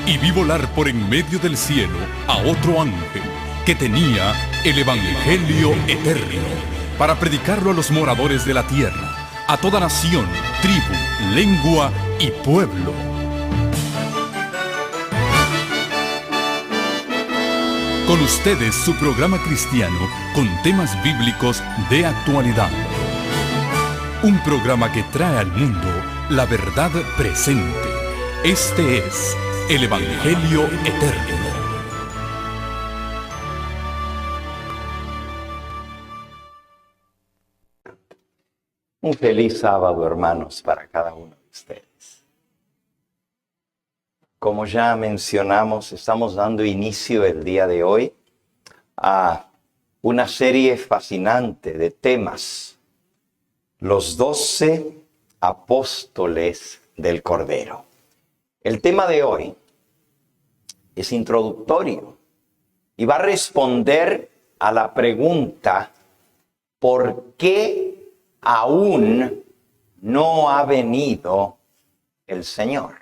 y vi volar por en medio del cielo a otro ángel que tenía el Evangelio eterno para predicarlo a los moradores de la tierra, a toda nación, tribu, lengua y pueblo. Con ustedes su programa cristiano con temas bíblicos de actualidad. Un programa que trae al mundo la verdad presente. Este es el Evangelio Eterno. Un feliz sábado, hermanos, para cada uno de ustedes. Como ya mencionamos, estamos dando inicio el día de hoy a una serie fascinante de temas. Los 12 apóstoles del Cordero. El tema de hoy es introductorio y va a responder a la pregunta: ¿por qué aún no ha venido el Señor?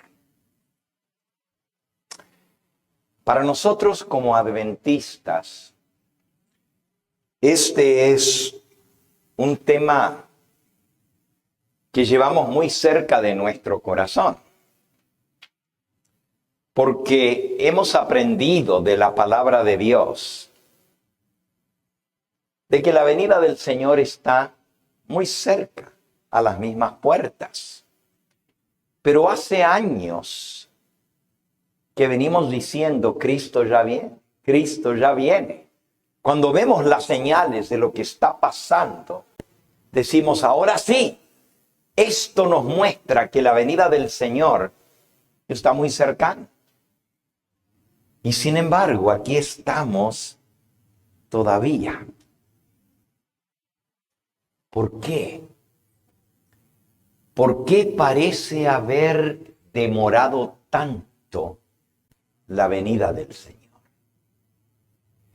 Para nosotros como adventistas, este es un tema que llevamos muy cerca de nuestro corazón, porque hemos aprendido de la palabra de Dios de que la venida del Señor está muy cerca, a las mismas puertas. Pero hace años que venimos diciendo: Cristo ya viene, Cristo ya viene. Cuando vemos las señales de lo que está pasando, decimos: ahora sí, esto nos muestra que la venida del Señor está muy cercana. Y sin embargo, aquí estamos todavía. ¿Por qué? ¿Por qué parece haber demorado tanto la venida del Señor?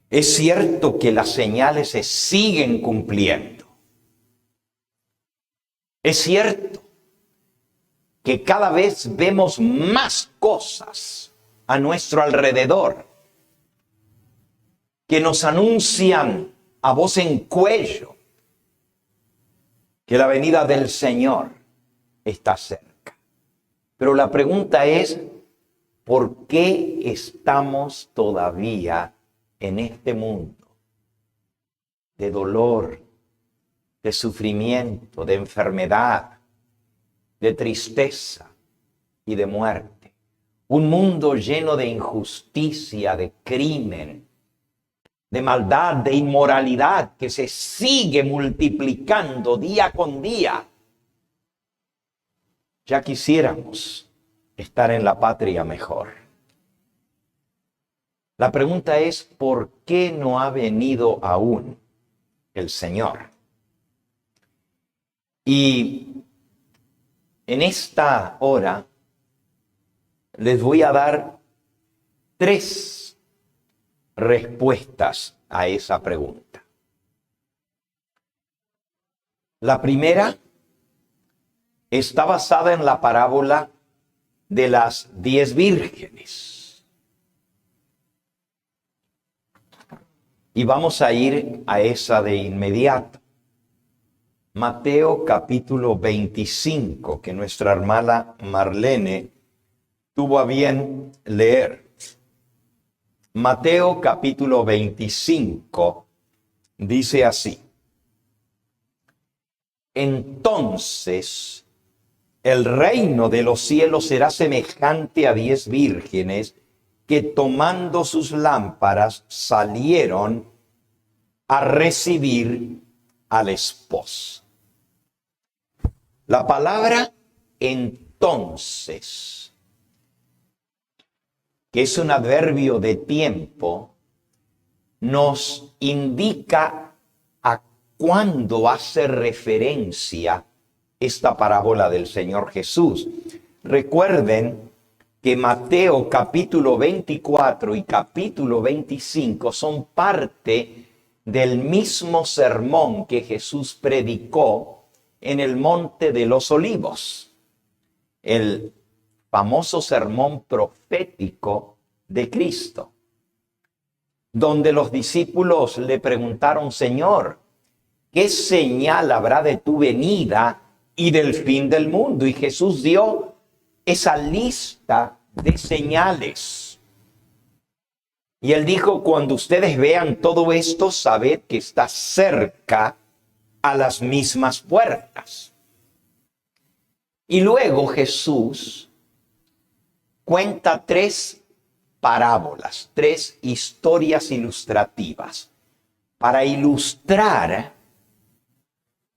Es cierto que las señales se siguen cumpliendo. Es cierto que cada vez vemos más cosas a nuestro alrededor que nos anuncian a voz en cuello que la venida del Señor está cerca. Pero la pregunta es: ¿por qué estamos todavía en este mundo de dolor, de sufrimiento, de enfermedad, de tristeza y de muerte? Un mundo lleno de injusticia, de crimen, de maldad, de inmoralidad que se sigue multiplicando día con día. Ya quisiéramos estar en la patria mejor. La pregunta es: ¿por qué no ha venido aún el Señor? Y en esta hora les voy a dar 3 respuestas a esa pregunta. La primera está basada en la parábola de las 10 vírgenes. Y vamos a ir a esa de inmediato. Mateo capítulo 25, que nuestra hermana Marlene tuvo a bien leer. Mateo capítulo 25 dice así: entonces el reino de los cielos será semejante a 10 vírgenes que, tomando sus lámparas, salieron a recibir al esposo. La palabra entonces, que es un adverbio de tiempo, nos indica a cuándo hace referencia esta parábola del Señor Jesús. Recuerden que Mateo capítulo 24 y capítulo 25 son parte del mismo sermón que Jesús predicó en el Monte de los Olivos. El famoso sermón profético de Cristo, donde los discípulos le preguntaron: Señor, ¿qué señal habrá de tu venida y del fin del mundo? Y Jesús dio esa lista de señales. Y él dijo: cuando ustedes vean todo esto, sabed que está cerca, a las mismas puertas. Y luego Jesús cuenta 3 parábolas, 3 historias ilustrativas para ilustrar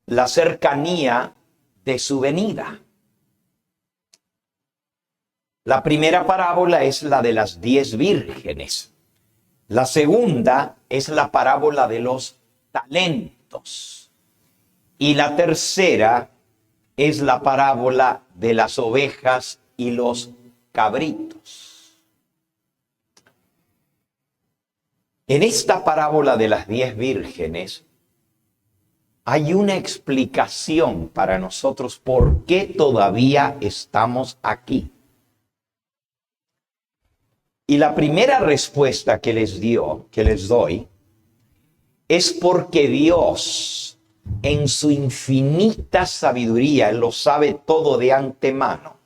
la cercanía de su venida. La primera parábola es la de las 10 vírgenes. La segunda es la parábola de los talentos. Y la tercera es la parábola de las ovejas y los cabritos. En esta parábola de las 10 vírgenes hay una explicación para nosotros por qué todavía estamos aquí. Y la primera respuesta que les doy, es porque Dios, en su infinita sabiduría, Él lo sabe todo de antemano,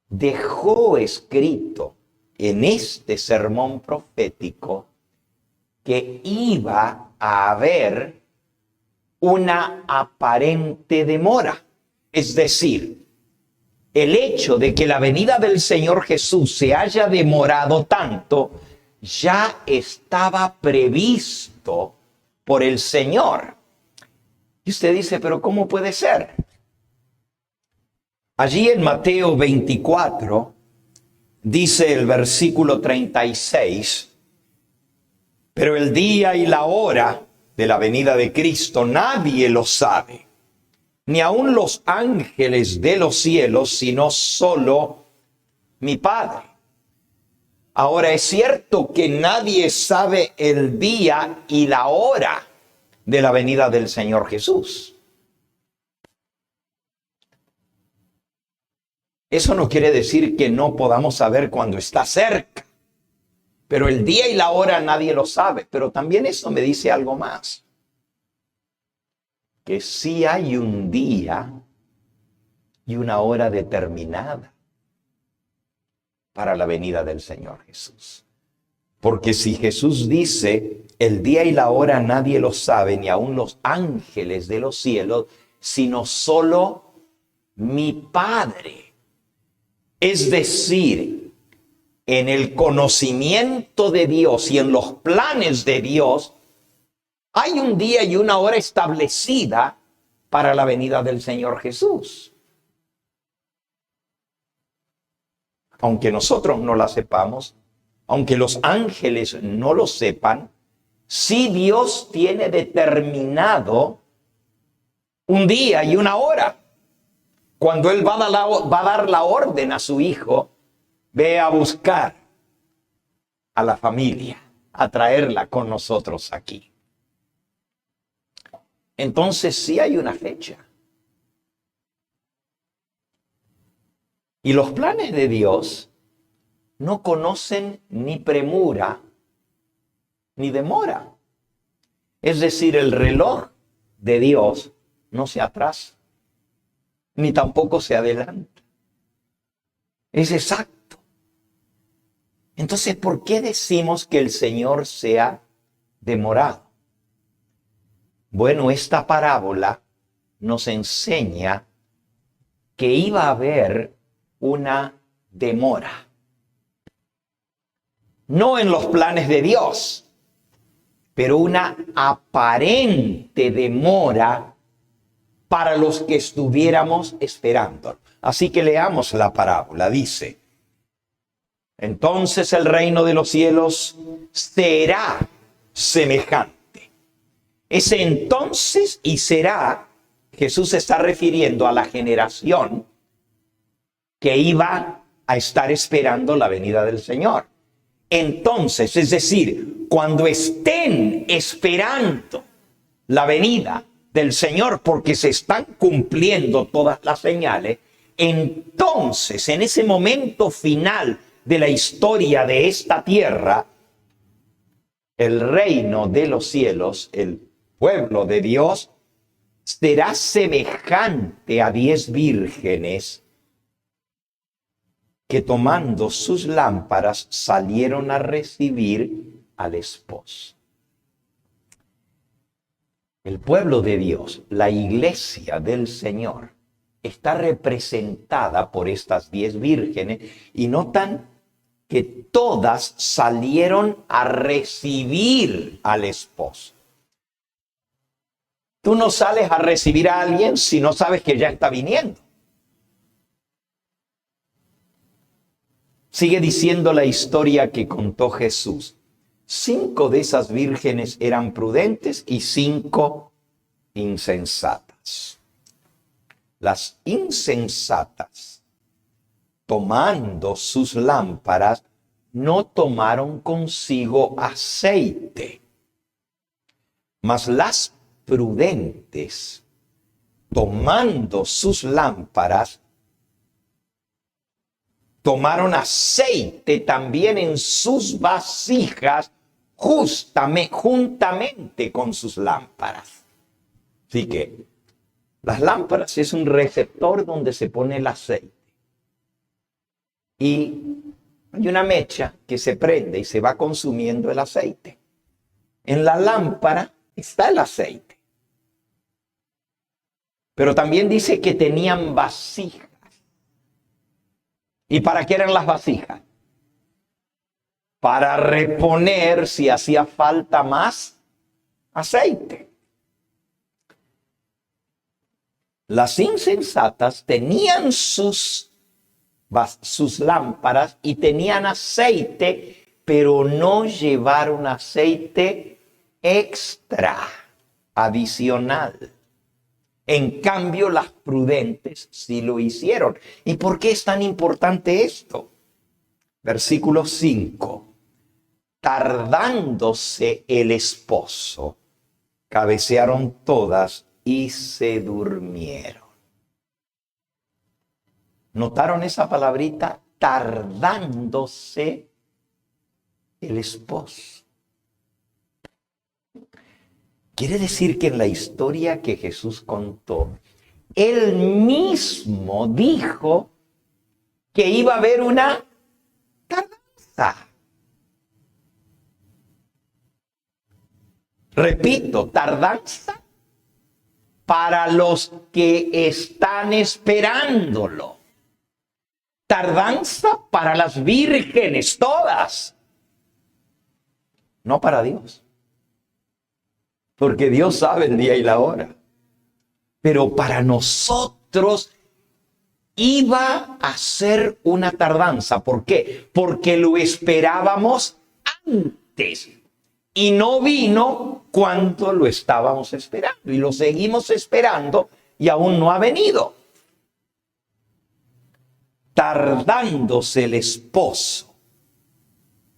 dejó escrito en este sermón profético que iba a haber una aparente demora. Es decir, el hecho de que la venida del Señor Jesús se haya demorado tanto, ya estaba previsto por el Señor. Y usted dice: ¿pero cómo puede ser? Allí en Mateo 24, dice el versículo 36, pero el día y la hora de la venida de Cristo nadie lo sabe, ni aun los ángeles de los cielos, sino solo mi Padre. Ahora, es cierto que nadie sabe el día y la hora de la venida del Señor Jesús. Eso no quiere decir que no podamos saber cuando está cerca. Pero el día y la hora nadie lo sabe. Pero también eso me dice algo más. Que sí hay un día y una hora determinada para la venida del Señor Jesús. Porque si Jesús dice: el día y la hora nadie lo sabe, ni aun los ángeles de los cielos, sino solo mi Padre. Es decir, en el conocimiento de Dios y en los planes de Dios, hay un día y una hora establecida para la venida del Señor Jesús. Aunque nosotros no la sepamos, aunque los ángeles no lo sepan, sí Dios tiene determinado un día y una hora, cuando Él va a dar la orden a su Hijo: ve a buscar a la familia, a traerla con nosotros aquí. Entonces sí hay una fecha. Y los planes de Dios no conocen ni premura ni demora. Es decir, el reloj de Dios no se atrasa, ni tampoco se adelanta. Es exacto. Entonces, ¿por qué decimos que el Señor se ha demorado? Bueno, esta parábola nos enseña que iba a haber una demora. No en los planes de Dios, pero una aparente demora para los que estuviéramos esperando. Así que leamos la parábola. Dice: entonces el reino de los cielos será semejante. Ese entonces y será, Jesús se está refiriendo a la generación que iba a estar esperando la venida del Señor. Entonces, es decir, cuando estén esperando la venida del Señor, porque se están cumpliendo todas las señales, entonces, en ese momento final de la historia de esta tierra, el reino de los cielos, el pueblo de Dios, será semejante a 10 vírgenes que tomando sus lámparas salieron a recibir al esposo. El pueblo de Dios, la iglesia del Señor, está representada por estas 10 vírgenes y notan que todas salieron a recibir al esposo. Tú no sales a recibir a alguien si no sabes que ya está viniendo. Sigue diciendo la historia que contó Jesús. 5 de esas vírgenes eran prudentes y 5 insensatas. Las insensatas, tomando sus lámparas, no tomaron consigo aceite. Mas las prudentes, tomando sus lámparas, tomaron aceite también en sus vasijas, juntamente con sus lámparas. Así que las lámparas es un receptor donde se pone el aceite. Y hay una mecha que se prende y se va consumiendo el aceite. En la lámpara está el aceite. Pero también dice que tenían vasijas. ¿Y para qué eran las vasijas? Para reponer si hacía falta más aceite. Las insensatas tenían sus lámparas y tenían aceite, pero no llevaron aceite extra, adicional. En cambio, las prudentes sí lo hicieron. ¿Y por qué es tan importante esto? Versículo 5. Tardándose el esposo, cabecearon todas y se durmieron. ¿Notaron esa palabrita? Tardándose el esposo. Quiere decir que en la historia que Jesús contó, él mismo dijo que iba a haber una tardanza. Repito, tardanza para los que están esperándolo. Tardanza para las vírgenes, todas. No para Dios. Porque Dios sabe el día y la hora. Pero para nosotros iba a ser una tardanza. ¿Por qué? Porque lo esperábamos antes. Y no vino cuando lo estábamos esperando. Y lo seguimos esperando y aún no ha venido. Tardándose el esposo,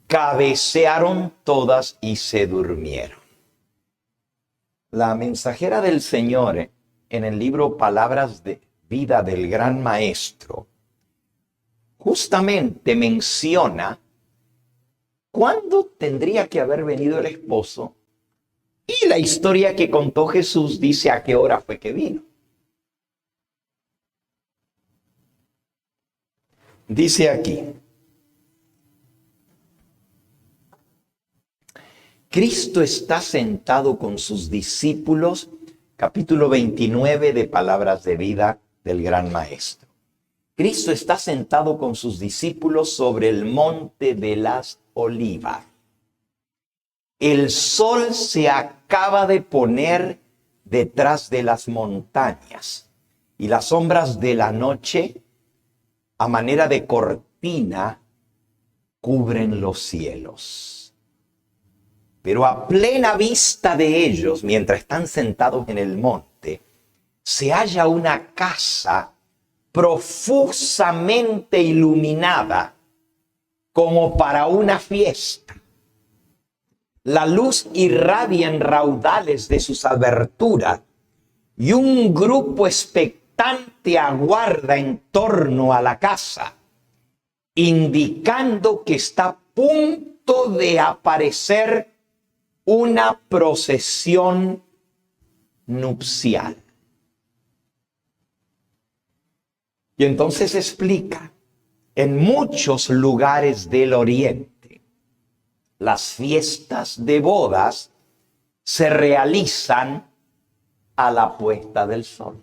cabecearon todas y se durmieron. La mensajera del Señor en el libro Palabras de Vida del Gran Maestro justamente menciona cuándo tendría que haber venido el esposo y la historia que contó Jesús dice a qué hora fue que vino. Dice aquí, Cristo está sentado con sus discípulos, capítulo 29 de Palabras de Vida del Gran Maestro. Cristo está sentado con sus discípulos sobre el monte de las Olivas. El sol se acaba de poner detrás de las montañas y las sombras de la noche, a manera de cortina, cubren los cielos. Pero a plena vista de ellos, mientras están sentados en el monte, se halla una casa profusamente iluminada como para una fiesta. La luz irradia en raudales de sus aberturas y un grupo expectante expectante aguarda en torno a la casa, indicando que está a punto de aparecer una procesión nupcial. Y entonces explica, en muchos lugares del Oriente, las fiestas de bodas se realizan a la puesta del sol,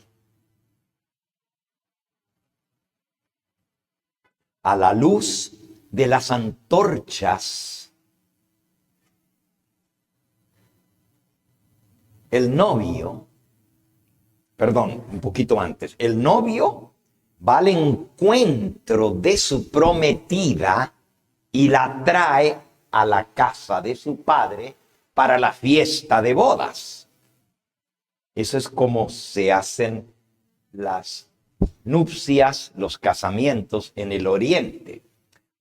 a la luz de las antorchas. El novio va al encuentro de su prometida y la trae a la casa de su padre para la fiesta de bodas. Eso es como se hacen las nupcias, los casamientos en el Oriente.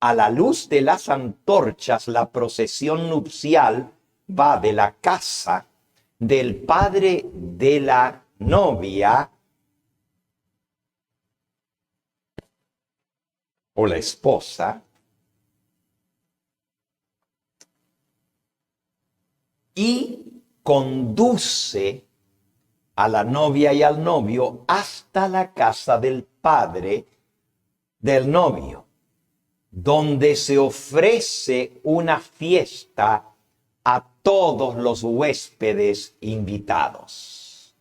A la luz de las antorchas, la procesión nupcial va de la casa del padre de la novia o la esposa y conduce a la novia y al novio hasta la casa del padre del novio, donde se ofrece una fiesta a todos los huéspedes invitados.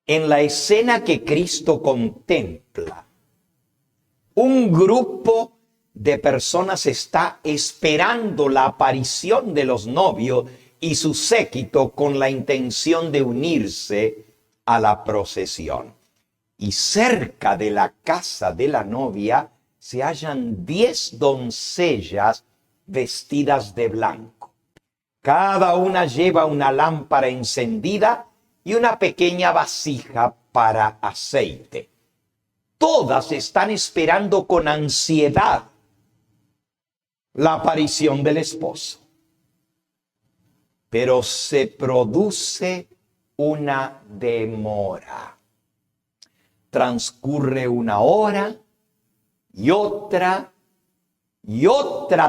En la escena que Cristo contempla, un grupo de personas está esperando la aparición de los novios y su séquito con la intención de unirse a la procesión. Y cerca de la casa de la novia se hallan 10 doncellas vestidas de blanco. Cada una lleva una lámpara encendida y una pequeña vasija para aceite. Todas están esperando con ansiedad la aparición del esposo. Pero se produce una demora. Transcurre una hora y otra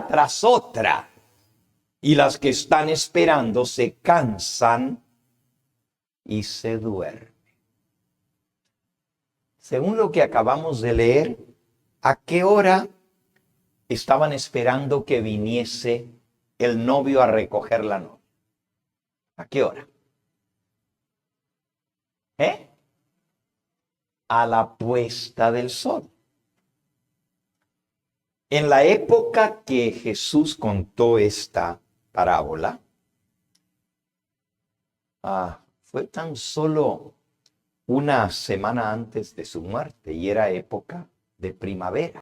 tras otra. Y las que están esperando se cansan y se duermen. Según lo que acabamos de leer, ¿a qué hora estaban esperando que viniese el novio a recoger la novia? ¿A qué hora? A la puesta del sol. En la época que Jesús contó esta parábola, fue tan solo una semana antes de su muerte y era época de primavera.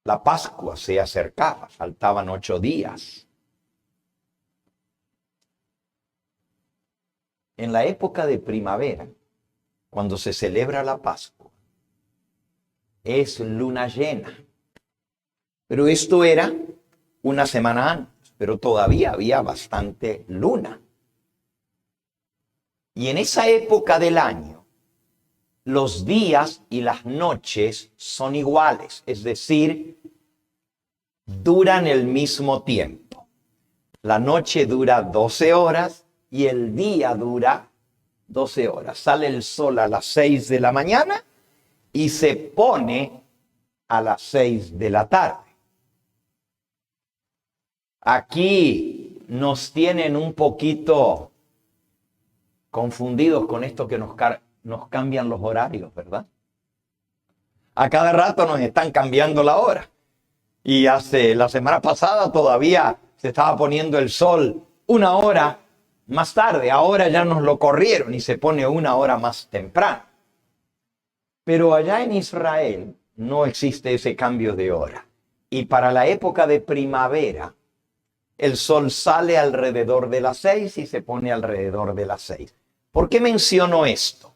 La Pascua se acercaba, faltaban 8 días. En la época de primavera, cuando se celebra la Pascua, es luna llena. Pero esto era una semana antes, pero todavía había bastante luna. Y en esa época del año, los días y las noches son iguales, es decir, duran el mismo tiempo. La noche dura 12 horas y el día dura 12 horas. Sale el sol a las 6 de la mañana y se pone a las 6 de la tarde. Aquí nos tienen un poquito confundidos con esto que nos cambian los horarios, ¿verdad? A cada rato nos están cambiando la hora. Y la semana pasada todavía se estaba poniendo el sol 1 hora más tarde. Ahora ya nos lo corrieron y se pone 1 hora más temprano. Pero allá en Israel no existe ese cambio de hora. Y para la época de primavera, el sol sale alrededor de las 6 y se pone alrededor de las 6. ¿Por qué menciono esto?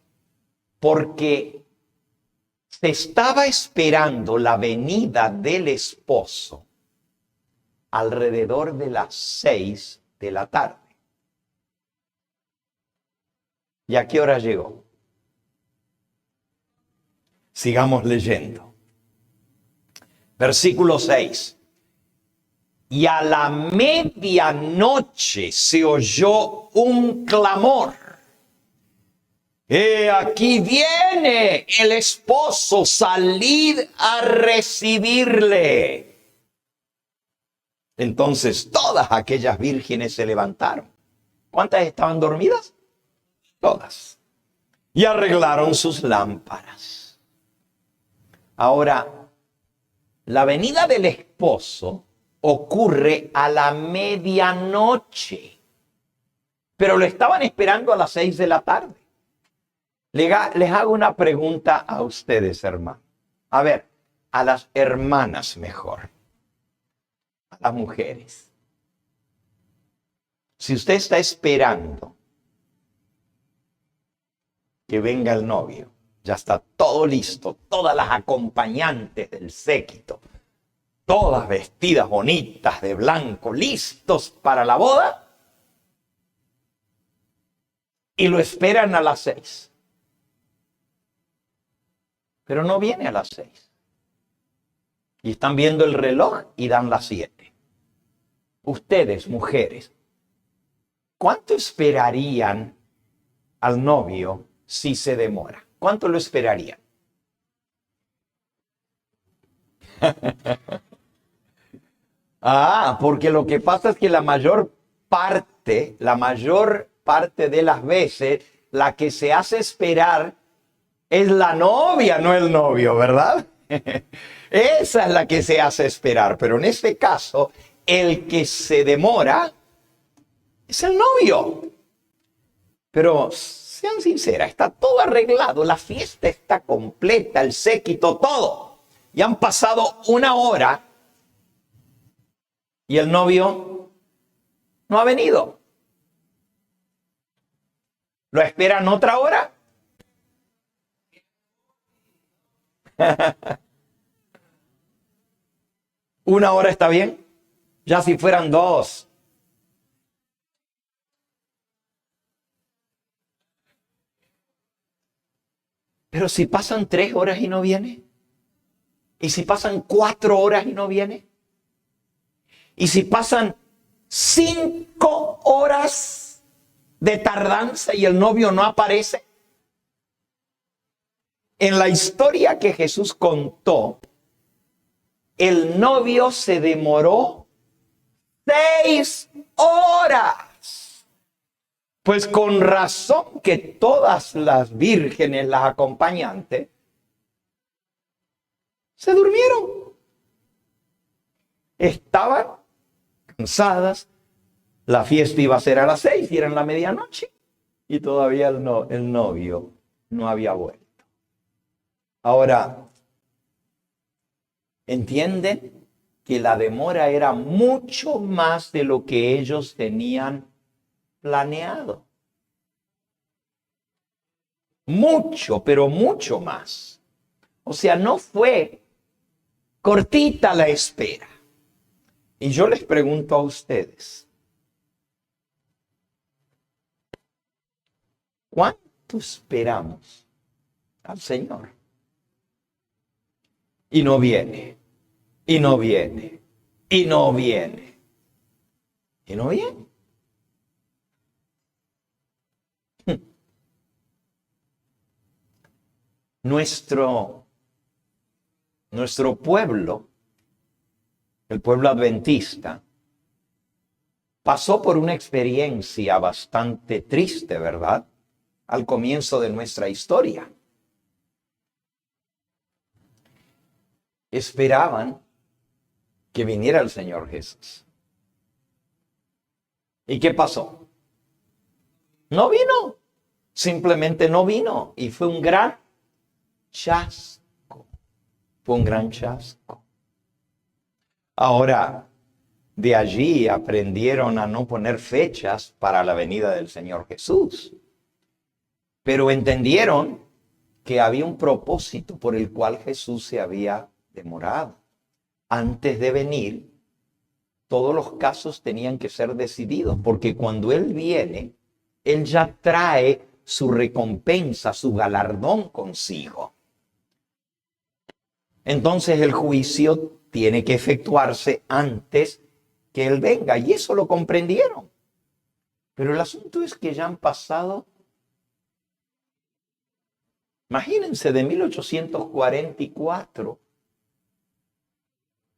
Porque se estaba esperando la venida del esposo alrededor de las 6 de la tarde. ¿Y a qué hora llegó? Sigamos leyendo. Versículo 6. Y a la medianoche se oyó un clamor. He aquí viene el esposo, salid a recibirle. Entonces todas aquellas vírgenes se levantaron. ¿Cuántas estaban dormidas? Todas. Y arreglaron sus lámparas. Ahora, la venida del esposo ocurre a la medianoche. Pero lo estaban esperando a las 6 de la tarde. Les hago una pregunta a ustedes, hermanos. A ver, a las hermanas mejor. A las mujeres. Si usted está esperando que venga el novio, ya está todo listo, todas las acompañantes del séquito, todas vestidas bonitas de blanco, listos para la boda, y lo esperan a las 6. Pero no viene a las 6. Y están viendo el reloj y dan las 7. Ustedes, mujeres, ¿cuánto esperarían al novio si se demora? ¿Cuánto lo esperarían? Porque lo que pasa es que la mayor parte de las veces, la que se hace esperar es la novia, no el novio, ¿verdad? Esa es la que se hace esperar. Pero en este caso, el que se demora es el novio. Pero sean sinceras, está todo arreglado, la fiesta está completa, el séquito, todo. Y han pasado 1 hora y el novio no ha venido. ¿Lo esperan otra hora? ¿1 hora está bien? Ya si fueran 2. Pero si pasan 3 horas y no viene. ¿Y si pasan 4 horas y no viene? ¿Y si pasan 5 horas de tardanza y el novio no aparece? En la historia que Jesús contó, el novio se demoró 6 horas. Pues con razón que todas las vírgenes, las acompañantes, se durmieron. Estaban cansadas. La fiesta iba a ser a las 6 y era en la medianoche. Y todavía el novio no había vuelto. Ahora, entienden que la demora era mucho más de lo que ellos tenían planeado. Mucho, pero mucho más. O sea, no fue cortita la espera. Y yo les pregunto a ustedes, ¿cuánto esperamos al Señor? Y no viene, y no viene, y no viene, y no viene. Nuestro pueblo, el pueblo adventista, pasó por una experiencia bastante triste, ¿verdad? Al comienzo de nuestra historia. Esperaban que viniera el Señor Jesús. ¿Y qué pasó? No vino. Simplemente no vino. Y fue un gran chasco. Fue un gran chasco. Ahora, de allí aprendieron a no poner fechas para la venida del Señor Jesús. Pero entendieron que había un propósito por el cual Jesús se había demorado. Antes de venir, todos los casos tenían que ser decididos, porque cuando Él viene, Él ya trae su recompensa, su galardón consigo. Entonces el juicio tiene que efectuarse antes que Él venga. Y eso lo comprendieron. Pero el asunto es que ya han pasado, imagínense, de 1844,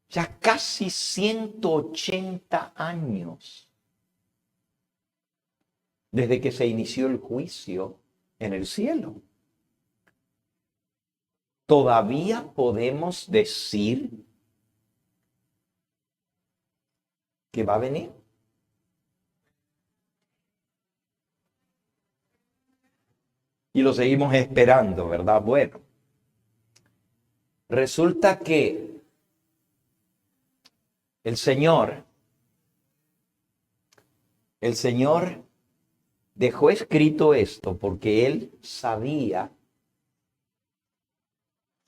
ya casi 180 años desde que se inició el juicio en el cielo. Todavía podemos decir que va a venir. Y lo seguimos esperando, ¿verdad? Bueno, resulta que el Señor dejó escrito esto porque Él sabía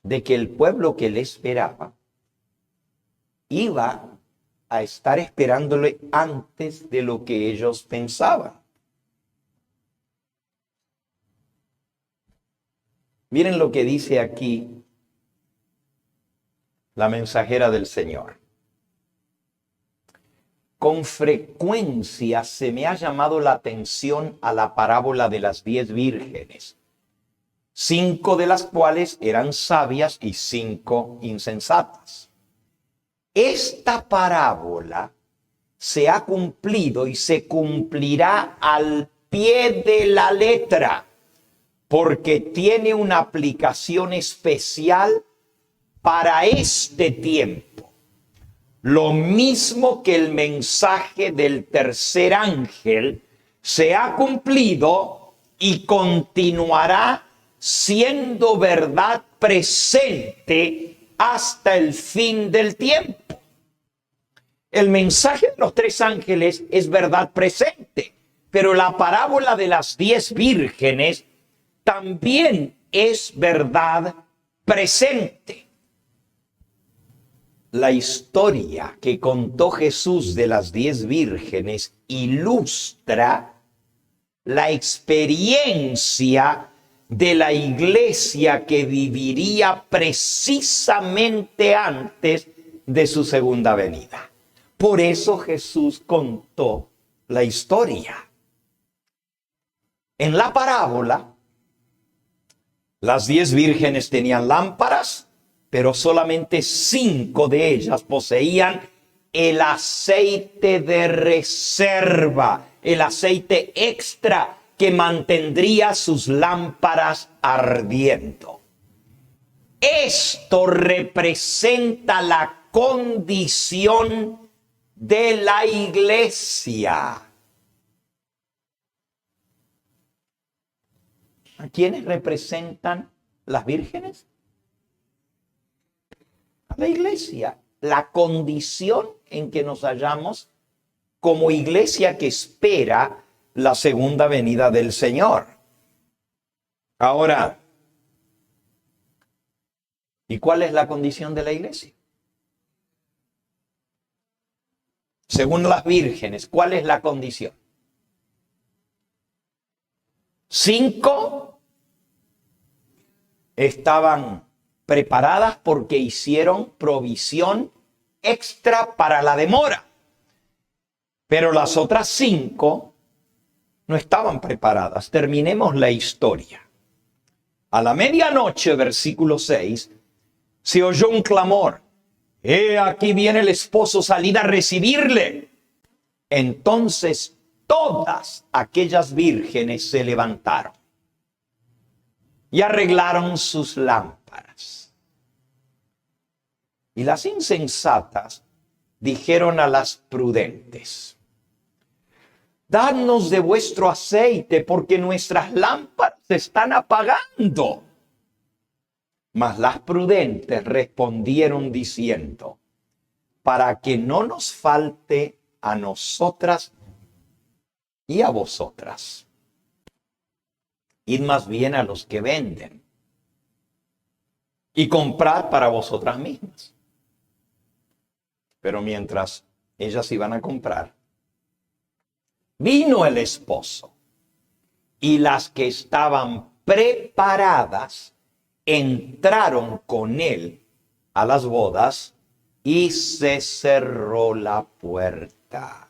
de que el pueblo que le esperaba iba a estar esperándole antes de lo que ellos pensaban. Miren lo que dice aquí la mensajera del Señor. Con frecuencia se me ha llamado la atención a la parábola de las 10 vírgenes, 5 de las cuales eran sabias y 5 insensatas. Esta parábola se ha cumplido y se cumplirá al pie de la letra, porque tiene una aplicación especial para este tiempo. Lo mismo que el mensaje del tercer ángel se ha cumplido y continuará siendo verdad presente hasta el fin del tiempo. El mensaje de los 3 ángeles es verdad presente, pero la parábola de las 10 vírgenes también es verdad presente. La historia que contó Jesús de las 10 vírgenes ilustra la experiencia de la iglesia que viviría precisamente antes de su segunda venida. Por eso Jesús contó la historia. En la parábola, las 10 vírgenes tenían lámparas, pero solamente 5 de ellas poseían el aceite de reserva, el aceite extra que mantendría sus lámparas ardiendo. Esto representa la condición de la iglesia. ¿A quiénes representan las vírgenes? A la iglesia. La condición en que nos hallamos como iglesia que espera la segunda venida del Señor. Ahora, ¿y cuál es la condición de la iglesia? Según las vírgenes, ¿cuál es la condición? 5 estaban preparadas porque hicieron provisión extra para la demora. Pero las otras 5 no estaban preparadas. Terminemos la historia. A la medianoche, versículo 6, se oyó un clamor. He aquí viene el esposo, salid a recibirle. Entonces todas aquellas vírgenes se levantaron y arreglaron sus lámparas. Y las insensatas dijeron a las prudentes: dadnos de vuestro aceite, porque nuestras lámparas se están apagando. Mas las prudentes respondieron diciendo: para que no nos falte a nosotras y a vosotras, id más bien a los que venden y comprad para vosotras mismas. Pero mientras ellas iban a comprar, vino el esposo, y las que estaban preparadas entraron con él a las bodas y se cerró la puerta.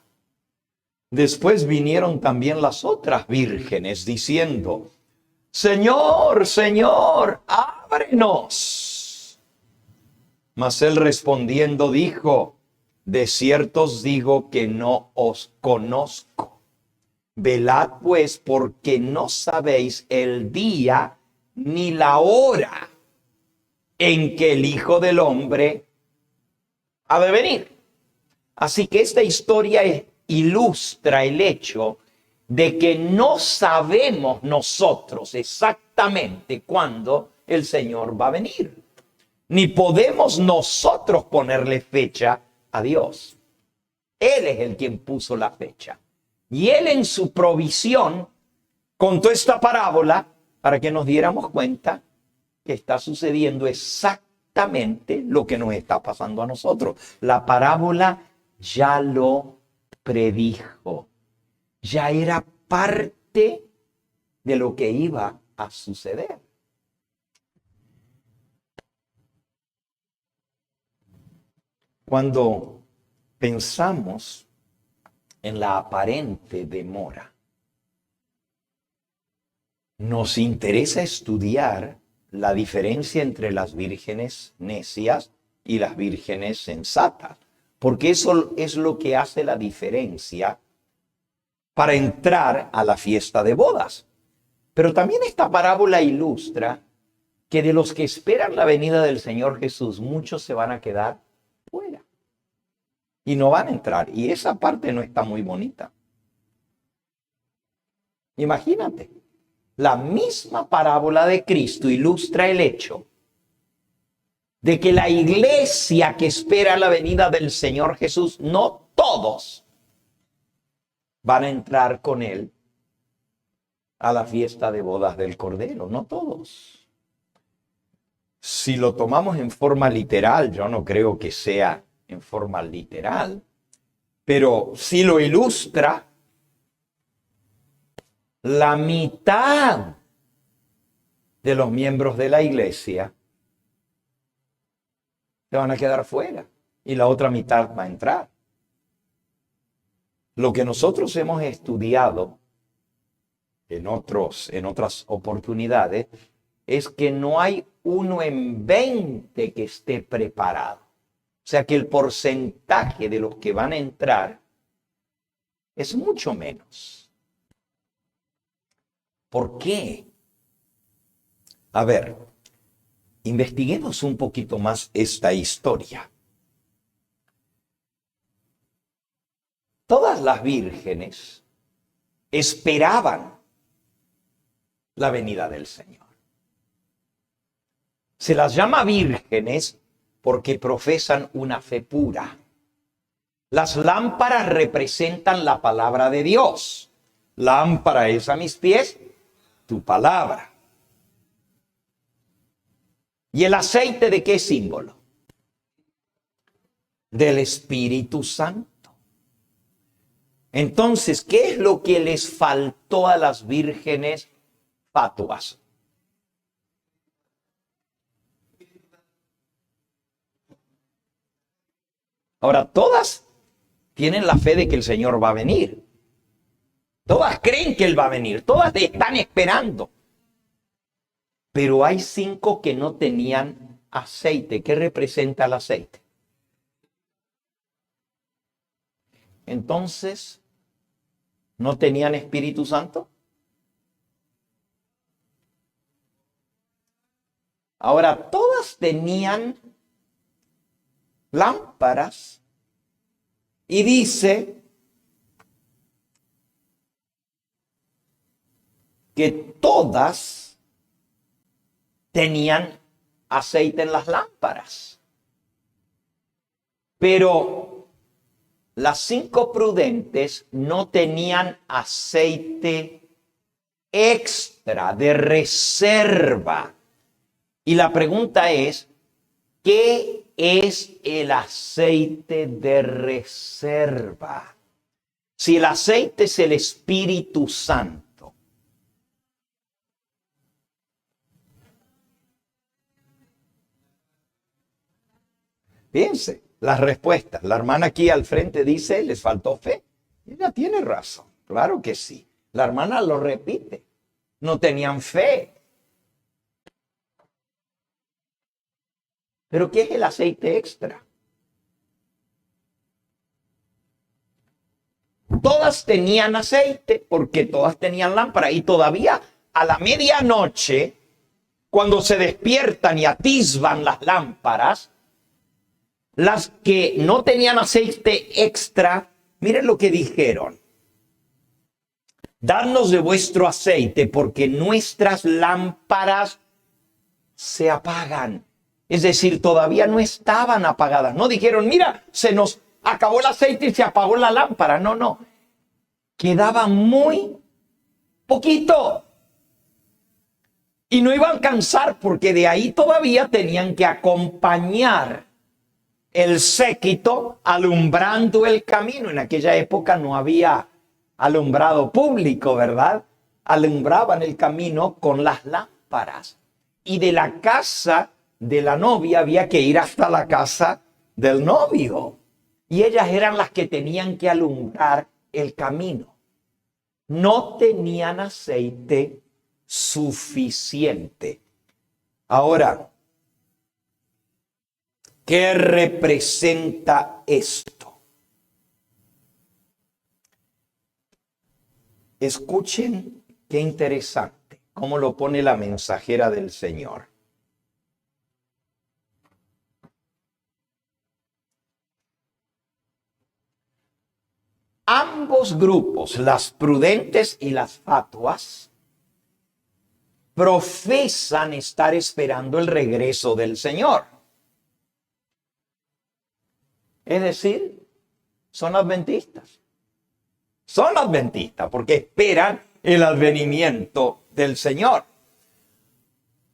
Después vinieron también las otras vírgenes diciendo: Señor, Señor, ábrenos. Mas él respondiendo dijo: de cierto os digo que no os conozco. Velad pues, porque no sabéis el día ni la hora en que el Hijo del Hombre ha de venir. Así que esta historia ilustra el hecho de que no sabemos nosotros exactamente cuándo el Señor va a venir. Ni podemos nosotros ponerle fecha a Dios. Él es el quien puso la fecha. Y Él en su provisión contó esta parábola para que nos diéramos cuenta que está sucediendo exactamente lo que nos está pasando a nosotros. La parábola ya lo predijo. Ya era parte de lo que iba a suceder. Cuando pensamos en la aparente demora, nos interesa estudiar la diferencia entre las vírgenes necias y las vírgenes sensatas, porque eso es lo que hace la diferencia para entrar a la fiesta de bodas. Pero también esta parábola ilustra que de los que esperan la venida del Señor Jesús, muchos se van a quedar fuera y no van a entrar. Y esa parte no está muy bonita. Imagínate, la misma parábola de Cristo ilustra el hecho de que la iglesia que espera la venida del Señor Jesús, no todos van a entrar con Él a la fiesta de bodas del Cordero, no todos. Si lo tomamos en forma literal, yo no creo que sea en forma literal, pero si lo ilustra, la mitad de los miembros de la iglesia se van a quedar fuera y la otra mitad va a entrar. Lo que nosotros hemos estudiado en otras oportunidades es que no hay 1 en 20 que esté preparado. O sea que el porcentaje de los que van a entrar es mucho menos. ¿Por qué? A ver, investiguemos un poquito más esta historia. Todas las vírgenes esperaban la venida del Señor. Se las llama vírgenes porque profesan una fe pura. Las lámparas representan la palabra de Dios. Lámpara es a mis pies tu palabra. ¿Y el aceite de qué símbolo? Del Espíritu Santo. Entonces, ¿qué es lo que les faltó a las vírgenes fatuas? Ahora, todas tienen la fe de que el Señor va a venir. Todas creen que Él va a venir. Todas están esperando. Pero hay 5 que no tenían aceite. ¿Qué representa el aceite? Entonces, ¿no tenían Espíritu Santo? Ahora, todas tenían lámparas y dice que todas tenían aceite en las lámparas. Pero las 5 prudentes no tenían aceite extra de reserva. Y la pregunta es, ¿qué es el aceite de reserva? Si el aceite es el Espíritu Santo, Fíjense, las respuestas. La hermana aquí al frente dice, les faltó fe. Ella tiene razón, claro que sí. La hermana lo repite, no tenían fe. ¿Pero qué es el aceite extra? Todas tenían aceite porque todas tenían lámpara y todavía a la medianoche, cuando se despiertan y atisban las lámparas, las que no tenían aceite extra, miren lo que dijeron. Dadnos de vuestro aceite porque nuestras lámparas se apagan. Es decir, todavía no estaban apagadas. No dijeron, mira, se nos acabó el aceite y se apagó la lámpara. No, no. Quedaba muy poquito. Y no iba a alcanzar porque de ahí todavía tenían que acompañar el séquito alumbrando el camino. En aquella época no había alumbrado público, ¿verdad? Alumbraban el camino con las lámparas. Y de la casa de la novia había que ir hasta la casa del novio. Y ellas eran las que tenían que alumbrar el camino. No tenían aceite suficiente. Ahora, ¿qué representa esto? Escuchen qué interesante, cómo lo pone la mensajera del Señor. Ambos grupos, las prudentes y las fatuas, profesan estar esperando el regreso del Señor. Es decir, son adventistas. Son adventistas porque esperan el advenimiento del Señor.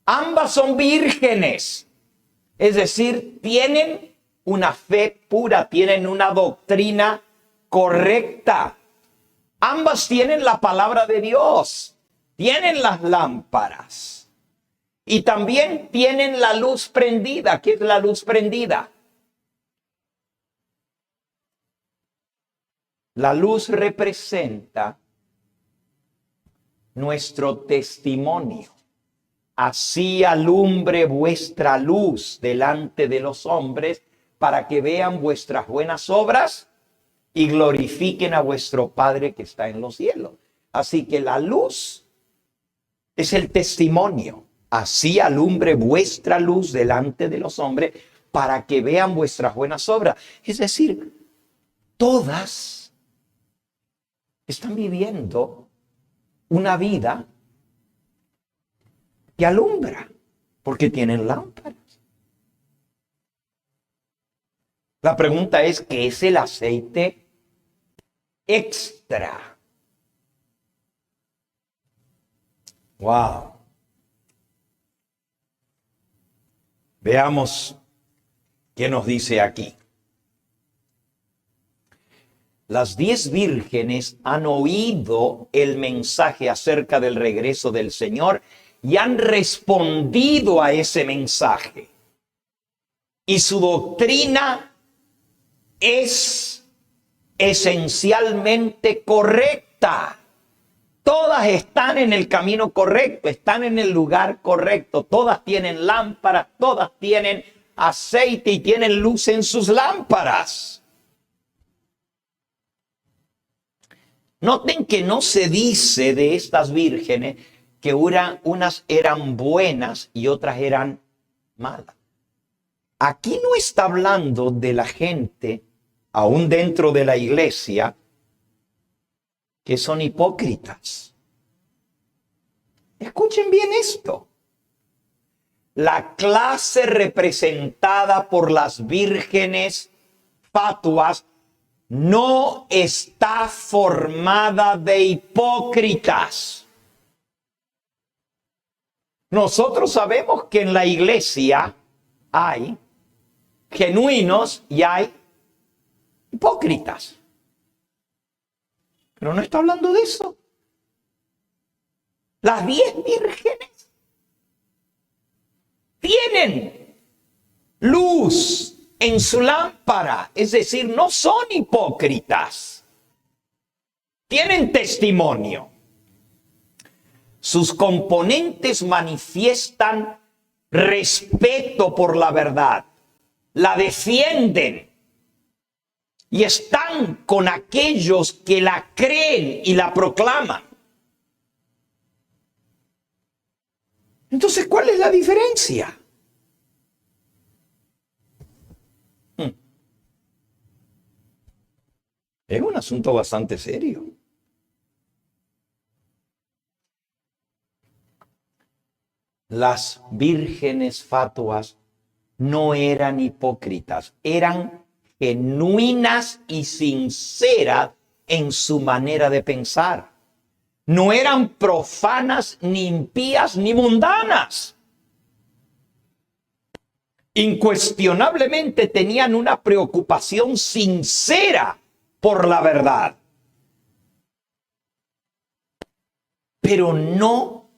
Ambas son vírgenes. Es decir, tienen una fe pura, tienen una doctrina correcta. Ambas tienen la palabra de Dios. Tienen las lámparas. Y también tienen la luz prendida. ¿Qué es la luz prendida? La luz representa nuestro testimonio. Así alumbre vuestra luz delante de los hombres para que vean vuestras buenas obras y glorifiquen a vuestro Padre que está en los cielos. Así que la luz es el testimonio. Así alumbre vuestra luz delante de los hombres para que vean vuestras buenas obras. Es decir, todas están viviendo una vida que alumbra porque tienen lámparas. La pregunta es, ¿qué es el aceite extra? Wow. Veamos qué nos dice aquí. Las 10 vírgenes han oído el mensaje acerca del regreso del Señor y han respondido a ese mensaje. Y su doctrina es esencialmente correcta. Todas están en el camino correcto, están en el lugar correcto. Todas tienen lámparas, todas tienen aceite y tienen luz en sus lámparas. Noten que no se dice de estas vírgenes que unas eran buenas y otras eran malas. Aquí no está hablando de la gente, aún dentro de la iglesia, que son hipócritas. Escuchen bien esto. La clase representada por las vírgenes fatuas no está formada de hipócritas. Nosotros sabemos que en la iglesia hay genuinos y hay hipócritas. Pero no está hablando de eso. Las 10 vírgenes tienen luz en su lámpara, es decir, no son hipócritas, tienen testimonio. Sus componentes manifiestan respeto por la verdad, la defienden y están con aquellos que la creen y la proclaman. Entonces, ¿cuál es la diferencia? Es un asunto bastante serio. Las vírgenes fatuas no eran hipócritas, eran genuinas y sinceras en su manera de pensar. No eran profanas, ni impías, ni mundanas. Incuestionablemente tenían una preocupación sincera por la verdad. Pero no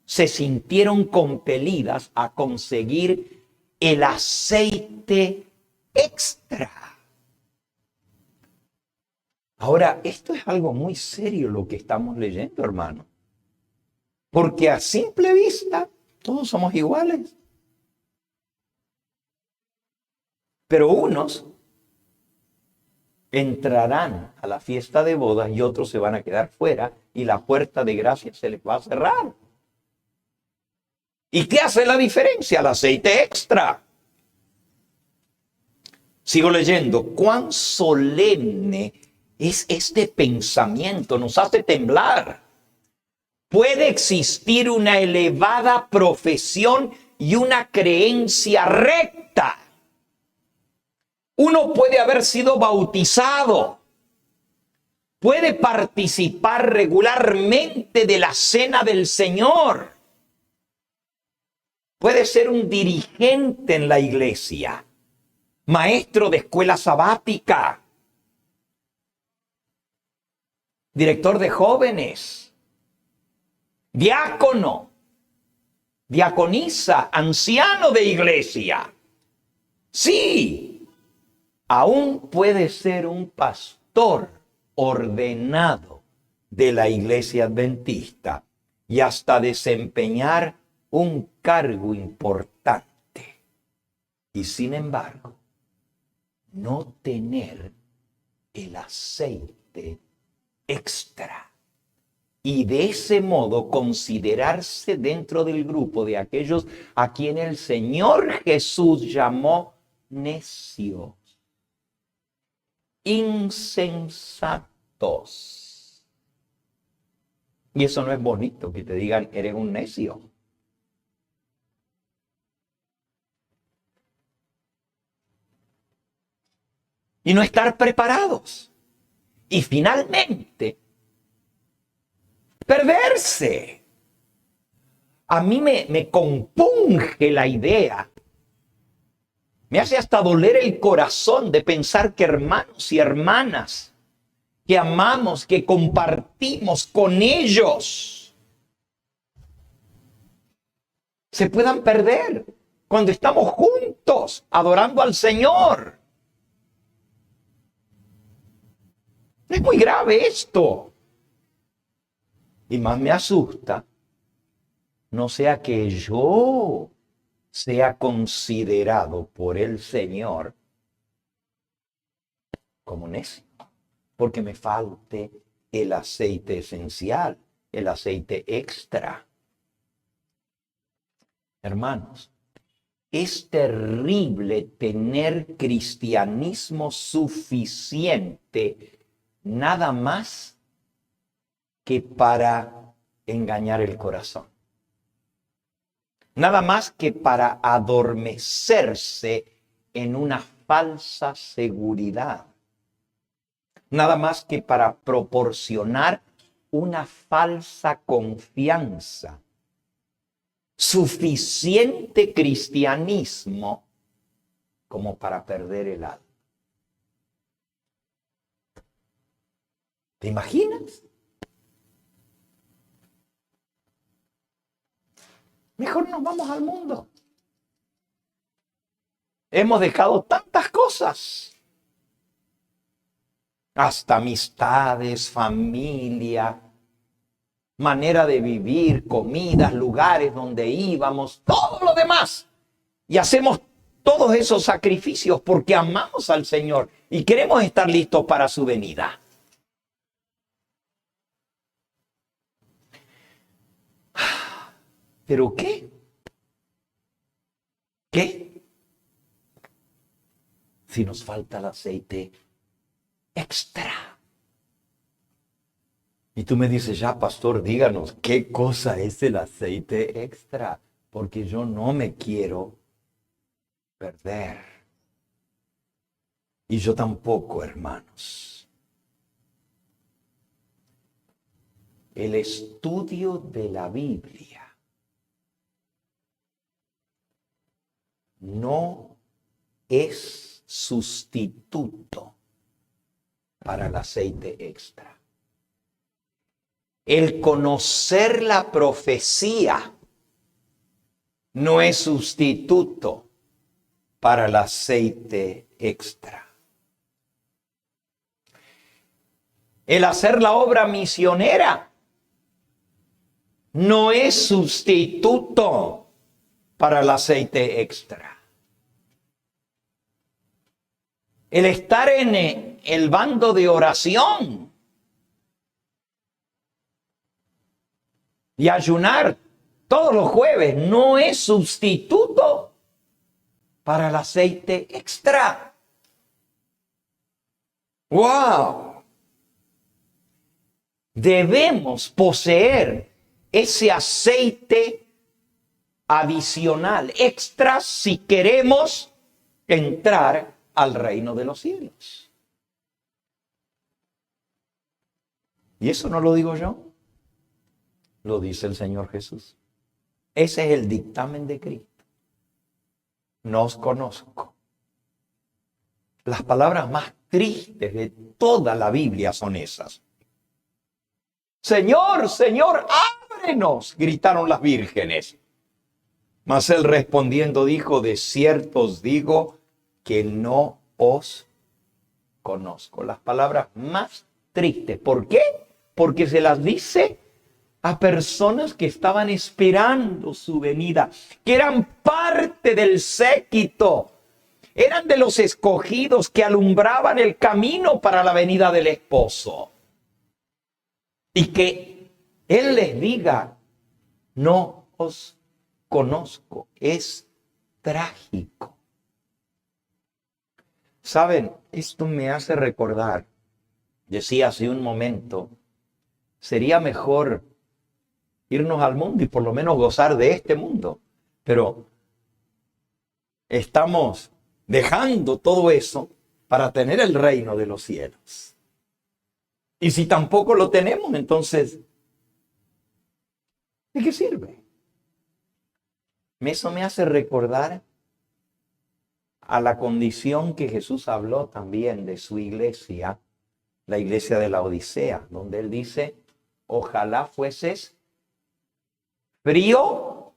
se sintieron compelidas a conseguir el aceite extra. Ahora, esto es algo muy serio lo que estamos leyendo, hermano. Porque a simple vista, todos somos iguales. Pero unos entrarán a la fiesta de bodas y otros se van a quedar fuera y la puerta de gracia se les va a cerrar. ¿Y qué hace la diferencia? El aceite extra. Sigo leyendo. Cuán solemne es este pensamiento, nos hace temblar. Puede existir una elevada profesión y una creencia recta. Uno puede haber sido bautizado, puede participar regularmente de la cena del Señor, puede ser un dirigente en la iglesia, maestro de escuela sabática, director de jóvenes, diácono, diaconisa, anciano de iglesia. Sí, aún puede ser un pastor ordenado de la iglesia adventista y hasta desempeñar un cargo importante. Y sin embargo, no tener el aceite extra. Y de ese modo considerarse dentro del grupo de aquellos a quien el Señor Jesús llamó necios, insensatos. Y eso no es bonito, que te digan, eres un necio. Y no estar preparados. Y finalmente, perderse. A mí me compunge la idea. Me hace hasta doler el corazón de pensar que hermanos y hermanas que amamos, que compartimos con ellos, se puedan perder cuando estamos juntos adorando al Señor. Es muy grave esto. Y más me asusta, no sea que yo sea considerado por el Señor como necio, porque me falte el aceite esencial, el aceite extra. Hermanos, es terrible tener cristianismo suficiente nada más que para engañar el corazón. Nada más que para adormecerse en una falsa seguridad. Nada más que para proporcionar una falsa confianza. Suficiente cristianismo como para perder el alma. ¿Te imaginas? Mejor nos vamos al mundo. Hemos dejado tantas cosas. Hasta amistades, familia, manera de vivir, comidas, lugares donde íbamos, todo lo demás. Y hacemos todos esos sacrificios porque amamos al Señor y queremos estar listos para su venida. ¿Pero qué? ¿Qué? Si nos falta el aceite extra. Y tú me dices, ya pastor, díganos, ¿qué cosa es el aceite extra? Porque yo no me quiero perder. Y yo tampoco, hermanos. El estudio de la Biblia no es sustituto para el aceite extra. El conocer la profecía no es sustituto para el aceite extra. El hacer la obra misionera no es sustituto para el aceite extra. El estar en el bando de oración y ayunar todos los jueves no es sustituto para el aceite extra. ¡Wow! Debemos poseer ese aceite adicional, extra, si queremos entrar al reino de los cielos. Y eso no lo digo yo, lo dice el Señor Jesús. Ese es el dictamen de Cristo. No os conozco. Las palabras más tristes de toda la Biblia son esas. Señor, Señor, ábrenos, gritaron las vírgenes. Mas él respondiendo dijo, de cierto os digo que no os conozco. Las palabras más tristes. ¿Por qué? Porque se las dice a personas que estaban esperando su venida, que eran parte del séquito, eran de los escogidos que alumbraban el camino para la venida del esposo. Y que Él les diga, no os conozco, es trágico. Saben, esto me hace recordar, decía hace un momento, sería mejor irnos al mundo y por lo menos gozar de este mundo. Pero estamos dejando todo eso para tener el reino de los cielos. Y si tampoco lo tenemos, entonces, ¿de qué sirve? Eso me hace recordar a la condición que Jesús habló también de su iglesia, la iglesia de la Odisea, donde Él dice, ojalá fueses frío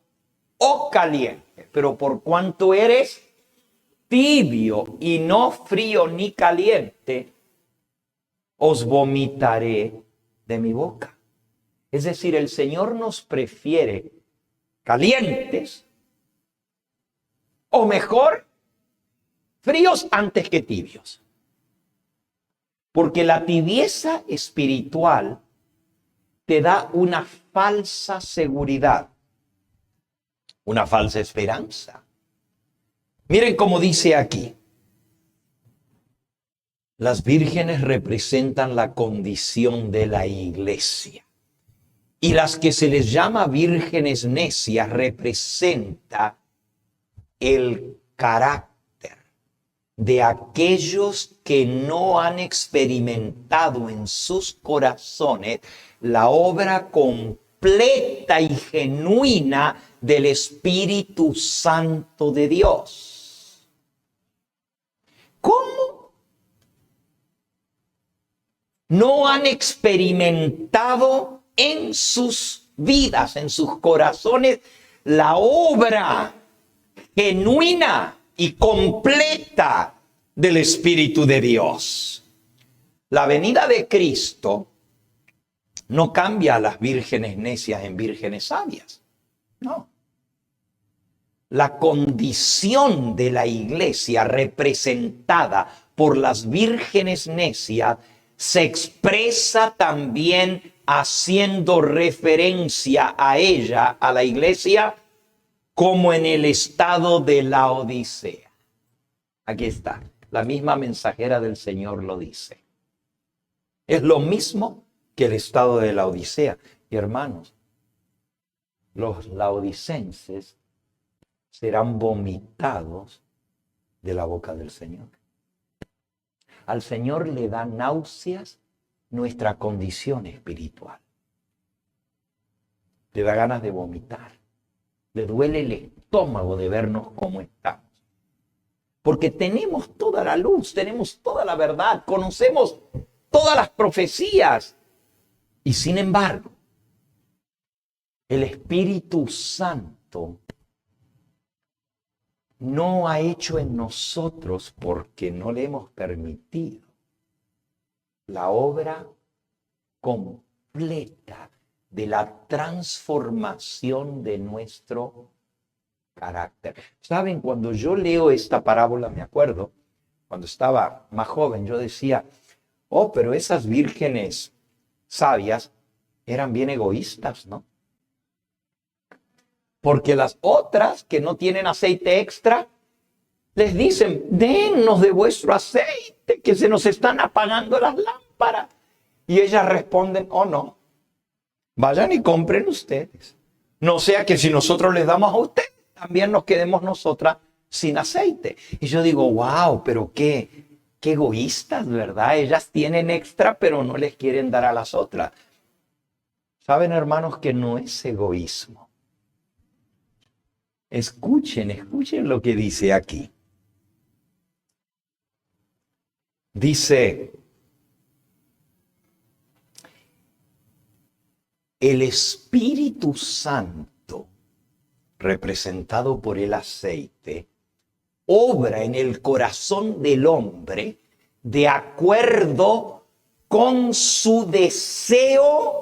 o caliente, pero por cuanto eres tibio y no frío ni caliente, os vomitaré de mi boca. Es decir, el Señor nos prefiere calientes o mejor, fríos antes que tibios. Porque la tibieza espiritual te da una falsa seguridad, una falsa esperanza. Miren cómo dice aquí. Las vírgenes representan la condición de la iglesia. Y las que se les llama vírgenes necias representa el carácter de aquellos que no han experimentado en sus corazones la obra completa y genuina del Espíritu Santo de Dios. ¿Cómo? No han experimentado en sus vidas, en sus corazones, la obra genuina y completa del Espíritu de Dios. La venida de Cristo no cambia a las vírgenes necias en vírgenes sabias. No. La condición de la iglesia representada por las vírgenes necias se expresa también haciendo referencia a ella, a la iglesia, como en el estado de Laodicea. Aquí está, la misma mensajera del Señor lo dice. Es lo mismo que el estado de Laodicea. Y hermanos, los laodicenses serán vomitados de la boca del Señor. Al Señor le da náuseas nuestra condición espiritual. Le da ganas de vomitar. Le duele el estómago de vernos como estamos. Porque tenemos toda la luz, tenemos toda la verdad, conocemos todas las profecías. Y sin embargo, el Espíritu Santo no ha hecho en nosotros, porque no le hemos permitido, la obra completa de la transformación de nuestro carácter. Saben, cuando yo leo esta parábola, me acuerdo, cuando estaba más joven, yo decía, oh, pero esas vírgenes sabias eran bien egoístas, ¿no? Porque las otras que no tienen aceite extra, les dicen, dennos de vuestro aceite, que se nos están apagando las lámparas. Y ellas responden, oh no, vayan y compren ustedes. No sea que si nosotros les damos a ustedes, también nos quedemos nosotras sin aceite. Y yo digo, wow, pero qué egoístas, ¿verdad? Ellas tienen extra, pero no les quieren dar a las otras. Saben, hermanos, que no es egoísmo. Escuchen lo que dice aquí. Dice, el Espíritu Santo, representado por el aceite, obra en el corazón del hombre de acuerdo con su deseo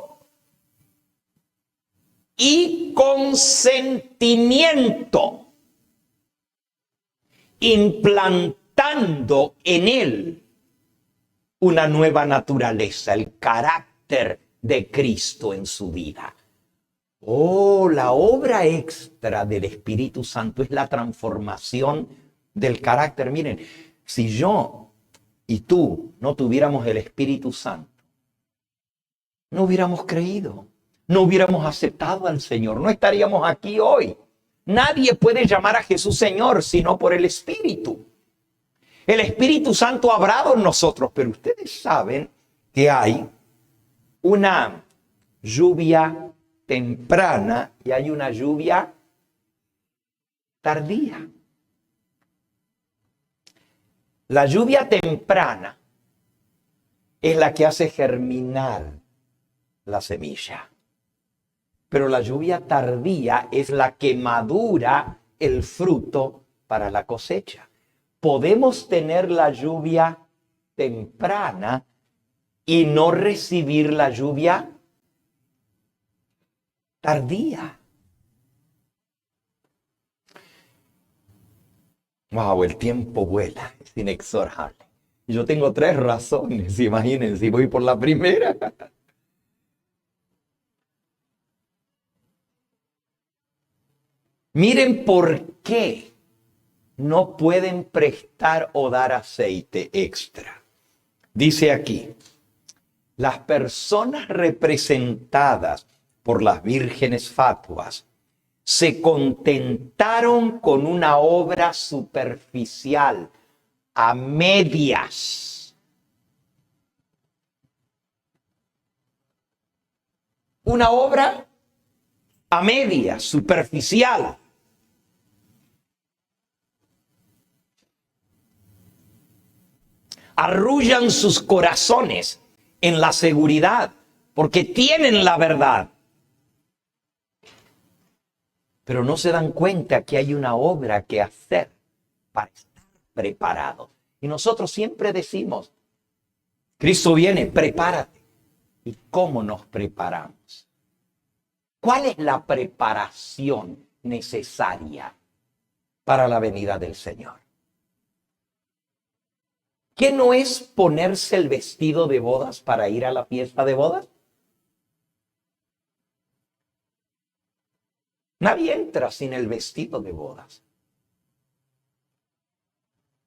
y consentimiento, implantando en él una nueva naturaleza, el carácter de Cristo en su vida. Oh, la obra extra del Espíritu Santo es la transformación del carácter. Miren, si yo y tú no tuviéramos el Espíritu Santo, no hubiéramos creído. No hubiéramos aceptado al Señor, no estaríamos aquí hoy. Nadie puede llamar a Jesús Señor sino por el Espíritu. El Espíritu Santo ha obrado en nosotros, pero ustedes saben que hay una lluvia temprana y hay una lluvia tardía. La lluvia temprana es la que hace germinar la semilla. Pero la lluvia tardía es la que madura el fruto para la cosecha. Podemos tener la lluvia temprana y no recibir la lluvia tardía. Wow, el tiempo vuela, es inexorable. Yo tengo 3 razones, imagínense, si voy por la primera. Miren por qué no pueden prestar o dar aceite extra. Dice aquí, las personas representadas por las vírgenes fatuas se contentaron con una obra superficial, a medias. Una obra a medias, superficial. Arrullan sus corazones en la seguridad, porque tienen la verdad. Pero no se dan cuenta que hay una obra que hacer para estar preparados. Y nosotros siempre decimos, Cristo viene, prepárate. ¿Y cómo nos preparamos? ¿Cuál es la preparación necesaria para la venida del Señor? ¿Qué no es ponerse el vestido de bodas para ir a la fiesta de bodas? Nadie entra sin el vestido de bodas.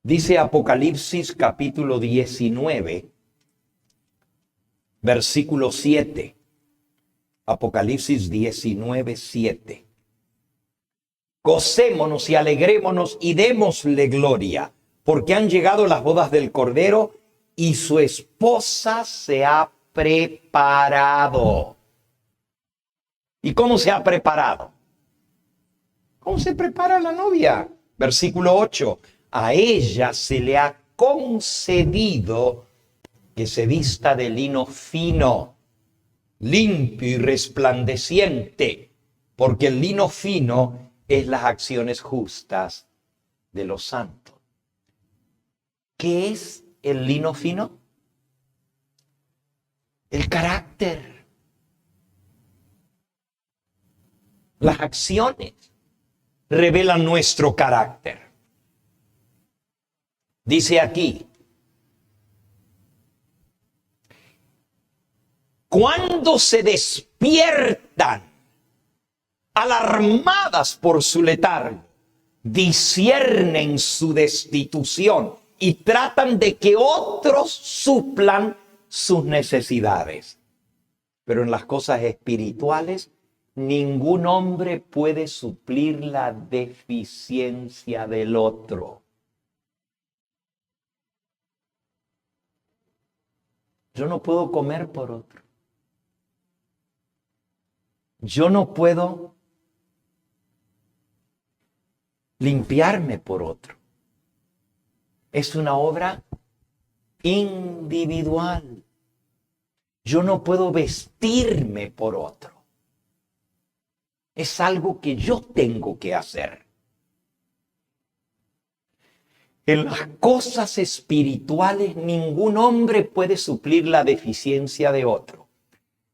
Dice Apocalipsis capítulo 19, versículo 7. Apocalipsis 19, 7. Gocémonos y alegrémonos y démosle gloria, porque han llegado las bodas del Cordero y su esposa se ha preparado. ¿Y cómo se ha preparado? ¿Cómo se prepara la novia? Versículo 8. A ella se le ha concedido que se vista de lino fino, limpio y resplandeciente, porque el lino fino es las acciones justas de los santos. ¿Qué es el lino fino? El carácter, las acciones revelan nuestro carácter. Dice aquí, cuando se despiertan alarmadas por su letargo, disciernen su destitución y tratan de que otros suplan sus necesidades. Pero en las cosas espirituales, ningún hombre puede suplir la deficiencia del otro. Yo no puedo comer por otro. Yo no puedo limpiarme por otro. Es una obra individual. Yo no puedo vestirme por otro. Es algo que yo tengo que hacer. En las cosas espirituales, ningún hombre puede suplir la deficiencia de otro.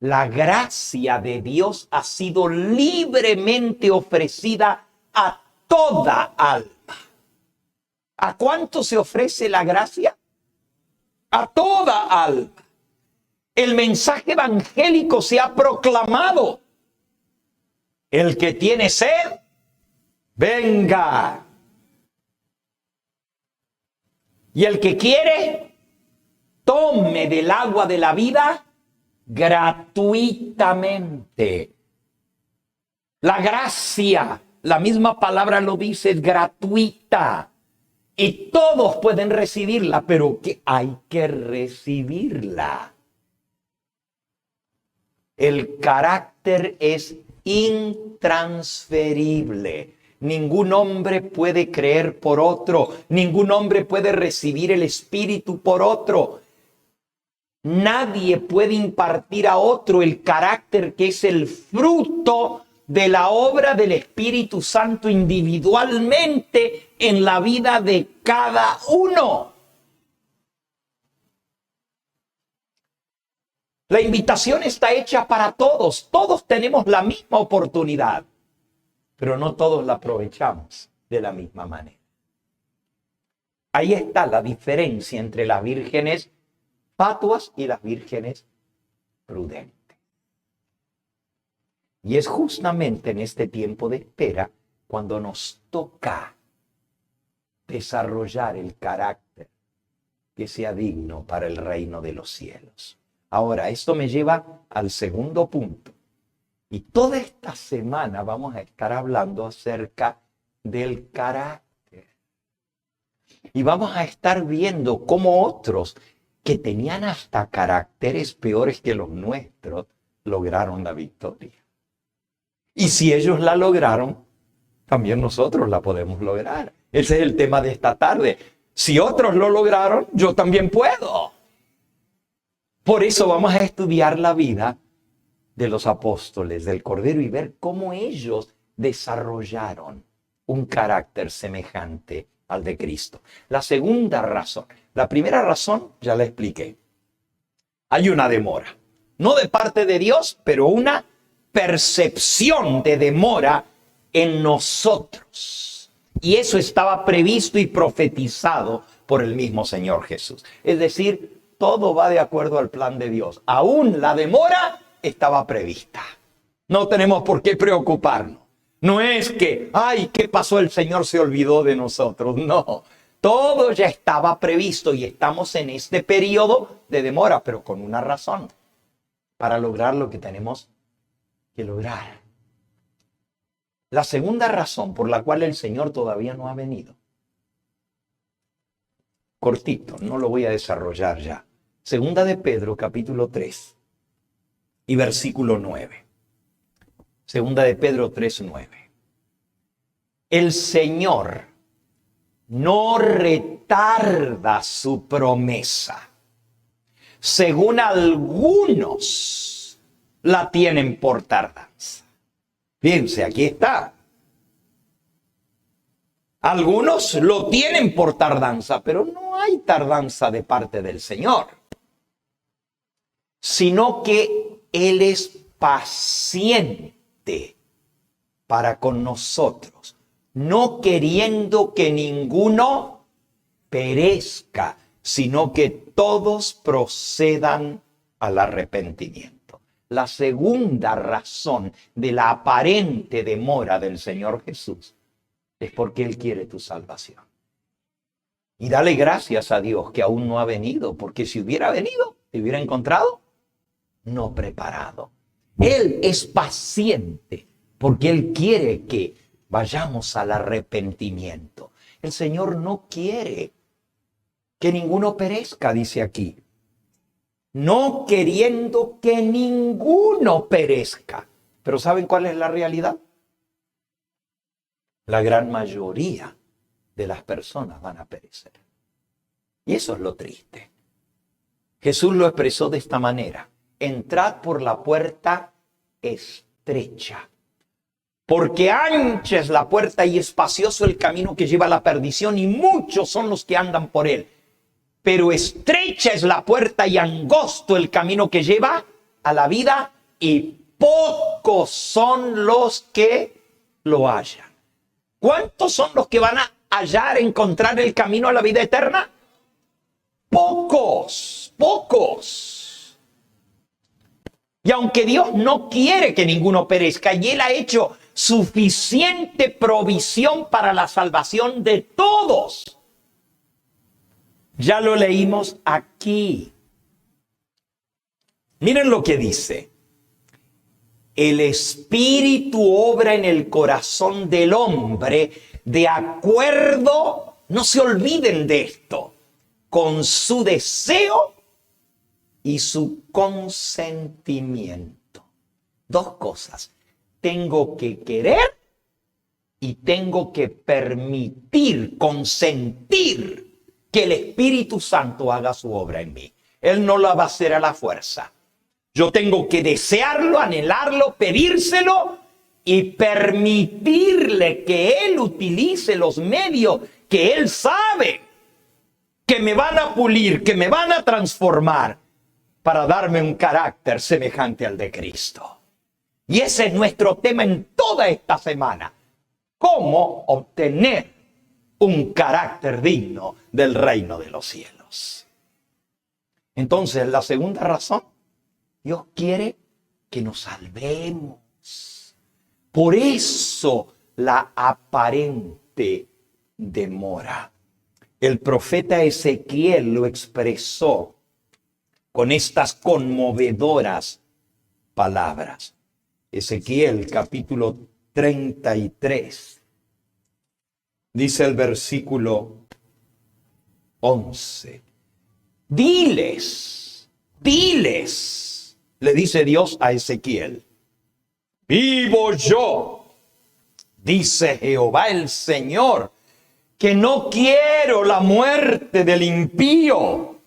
La gracia de Dios ha sido libremente ofrecida a toda alma. ¿A cuánto se ofrece la gracia? A toda alma. El mensaje evangélico se ha proclamado. El que tiene sed, venga. Y el que quiere, tome del agua de la vida gratuitamente. La gracia, la misma palabra lo dice, es gratuita. Y todos pueden recibirla, pero que hay que recibirla. El carácter es intransferible. Ningún hombre puede creer por otro. Ningún hombre puede recibir el Espíritu por otro. Nadie puede impartir a otro el carácter que es el fruto de la obra del Espíritu Santo individualmente en la vida de cada uno. La invitación está hecha para todos. Todos tenemos la misma oportunidad, pero no todos la aprovechamos de la misma manera. Ahí está la diferencia entre las vírgenes fatuas y las vírgenes prudentes. Y es justamente en este tiempo de espera cuando nos toca desarrollar el carácter que sea digno para el reino de los cielos. Ahora, esto me lleva al segundo punto. Y toda esta semana vamos a estar hablando acerca del carácter. Y vamos a estar viendo cómo otros que tenían hasta caracteres peores que los nuestros lograron la victoria. Y si ellos la lograron, también nosotros la podemos lograr. Ese es el tema de esta tarde. Si otros lo lograron, yo también puedo. Por eso vamos a estudiar la vida de los apóstoles del Cordero y ver cómo ellos desarrollaron un carácter semejante al de Cristo. La segunda razón, la primera razón ya la expliqué. Hay una demora, no de parte de Dios, pero una percepción de demora en nosotros. Y eso estaba previsto y profetizado por el mismo Señor Jesús. Es decir, todo va de acuerdo al plan de Dios. Aún la demora estaba prevista. No tenemos por qué preocuparnos. No es que, ay, ¿qué pasó? El Señor se olvidó de nosotros. No, todo ya estaba previsto y estamos en este periodo de demora, pero con una razón, para lograr lo que tenemos que lograr. La segunda razón por la cual el Señor todavía no ha venido. Cortito, no lo voy a desarrollar ya. Segunda de Pedro, capítulo 3 y versículo 9. Segunda de Pedro 3:9. El Señor no retarda su promesa, según algunos la tienen por tardanza. Fíjense, aquí está. Algunos lo tienen por tardanza, pero no hay tardanza de parte del Señor, sino que Él es paciente para con nosotros, no queriendo que ninguno perezca, sino que todos procedan al arrepentimiento. La segunda razón de la aparente demora del Señor Jesús es porque Él quiere tu salvación. Y dale gracias a Dios que aún no ha venido, porque si hubiera venido, te hubiera encontrado no preparado. Él es paciente porque Él quiere que vayamos al arrepentimiento. El Señor no quiere que ninguno perezca, dice aquí. No queriendo que ninguno perezca. Pero ¿saben cuál es la realidad? La gran mayoría de las personas van a perecer. Y eso es lo triste. Jesús lo expresó de esta manera: entrad por la puerta estrecha, porque ancha es la puerta y espacioso el camino que lleva a la perdición, y muchos son los que andan por él. Pero estrecha es la puerta y angosto el camino que lleva a la vida, y pocos son los que lo hallan. ¿Cuántos son los que van a hallar, encontrar el camino a la vida eterna? Pocos, pocos. Y aunque Dios no quiere que ninguno perezca, y Él ha hecho suficiente provisión para la salvación de todos, ya lo leímos aquí. Miren lo que dice: el Espíritu obra en el corazón del hombre de acuerdo, no se olviden de esto, con su deseo y su consentimiento. Dos cosas: tengo que querer y tengo que permitir, consentir que el Espíritu Santo haga su obra en mí. Él no la va a hacer a la fuerza. Yo tengo que desearlo, anhelarlo, pedírselo y permitirle que Él utilice los medios que Él sabe que me van a pulir, que me van a transformar para darme un carácter semejante al de Cristo. Y ese es nuestro tema en toda esta semana: cómo obtener un carácter digno del reino de los cielos. Entonces, la segunda razón: Dios quiere que nos salvemos. Por eso la aparente demora. El profeta Ezequiel lo expresó con estas conmovedoras palabras. Ezequiel capítulo 33. Dice el versículo 11. Diles, le dice Dios a Ezequiel: vivo yo, dice Jehová el Señor, que no quiero la muerte del impío,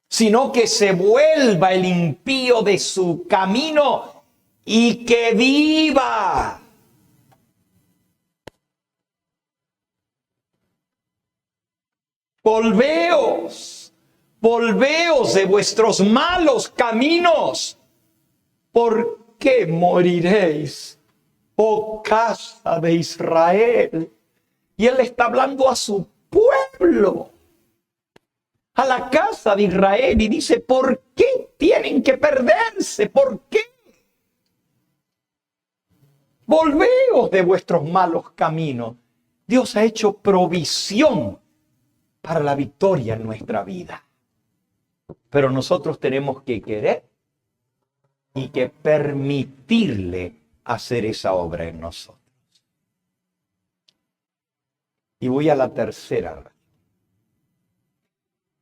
sino que se vuelva el impío de su camino y que viva. volveos, volveos de vuestros malos caminos. ¿Por qué moriréis, oh casa de Israel? Y él está hablando a su pueblo, a la casa de Israel, y dice, ¿por qué tienen que perderse? ¿Por qué? Volveos de vuestros malos caminos. Dios ha hecho provisión para la victoria en nuestra vida. Pero nosotros tenemos que querer y que permitirle hacer esa obra en nosotros. Y voy a la tercera.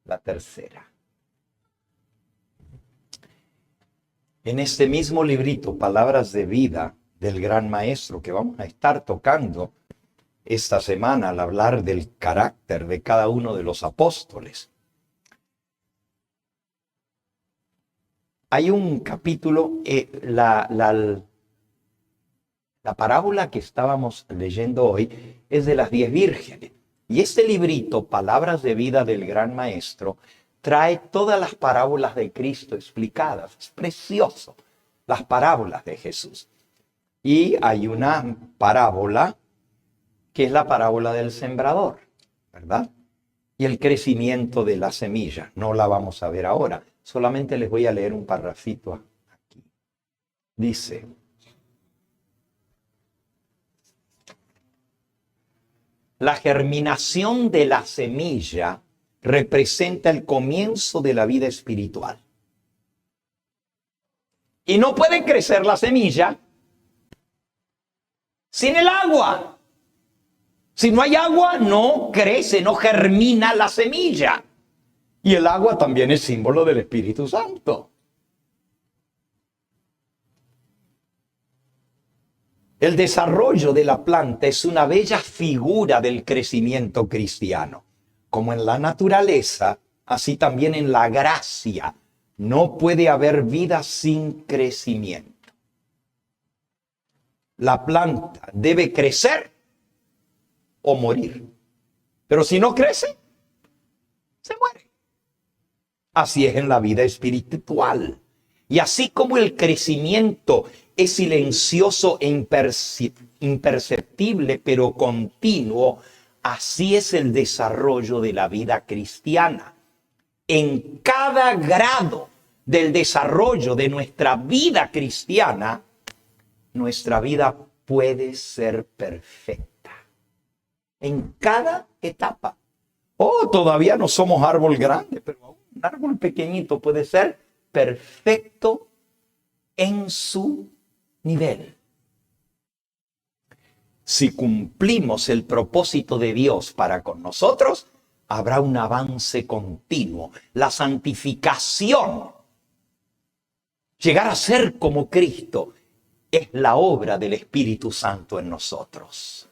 La tercera. En este mismo librito, Palabras de Vida del Gran Maestro, que vamos a estar tocando esta semana al hablar del carácter de cada uno de los apóstoles, hay un capítulo, la parábola que estábamos leyendo hoy es de las 10 vírgenes. Y este librito, Palabras de Vida del Gran Maestro, trae todas las parábolas de Cristo explicadas. Es precioso, las parábolas de Jesús. Y hay una parábola que es la parábola del sembrador, ¿verdad? Y el crecimiento de la semilla. No la vamos a ver ahora. Solamente les voy a leer un parrafito aquí. Dice: la germinación de la semilla representa el comienzo de la vida espiritual. Y no puede crecer la semilla sin el agua. Si no hay agua, no crece, no germina la semilla. Y el agua también es símbolo del Espíritu Santo. El desarrollo de la planta es una bella figura del crecimiento cristiano. Como en la naturaleza, así también en la gracia. No puede haber vida sin crecimiento. La planta debe crecer o morir. Pero si no crece, se muere. Así es en la vida espiritual. Y así como el crecimiento es silencioso e imperceptible, pero continuo, así es el desarrollo de la vida cristiana. En cada grado del desarrollo de nuestra vida cristiana, nuestra vida puede ser perfecta. En cada etapa. Oh, todavía no somos árbol grande, pero un árbol pequeñito puede ser perfecto en su nivel. Si cumplimos el propósito de Dios para con nosotros, habrá un avance continuo. La santificación, llegar a ser como Cristo, es la obra del Espíritu Santo en nosotros.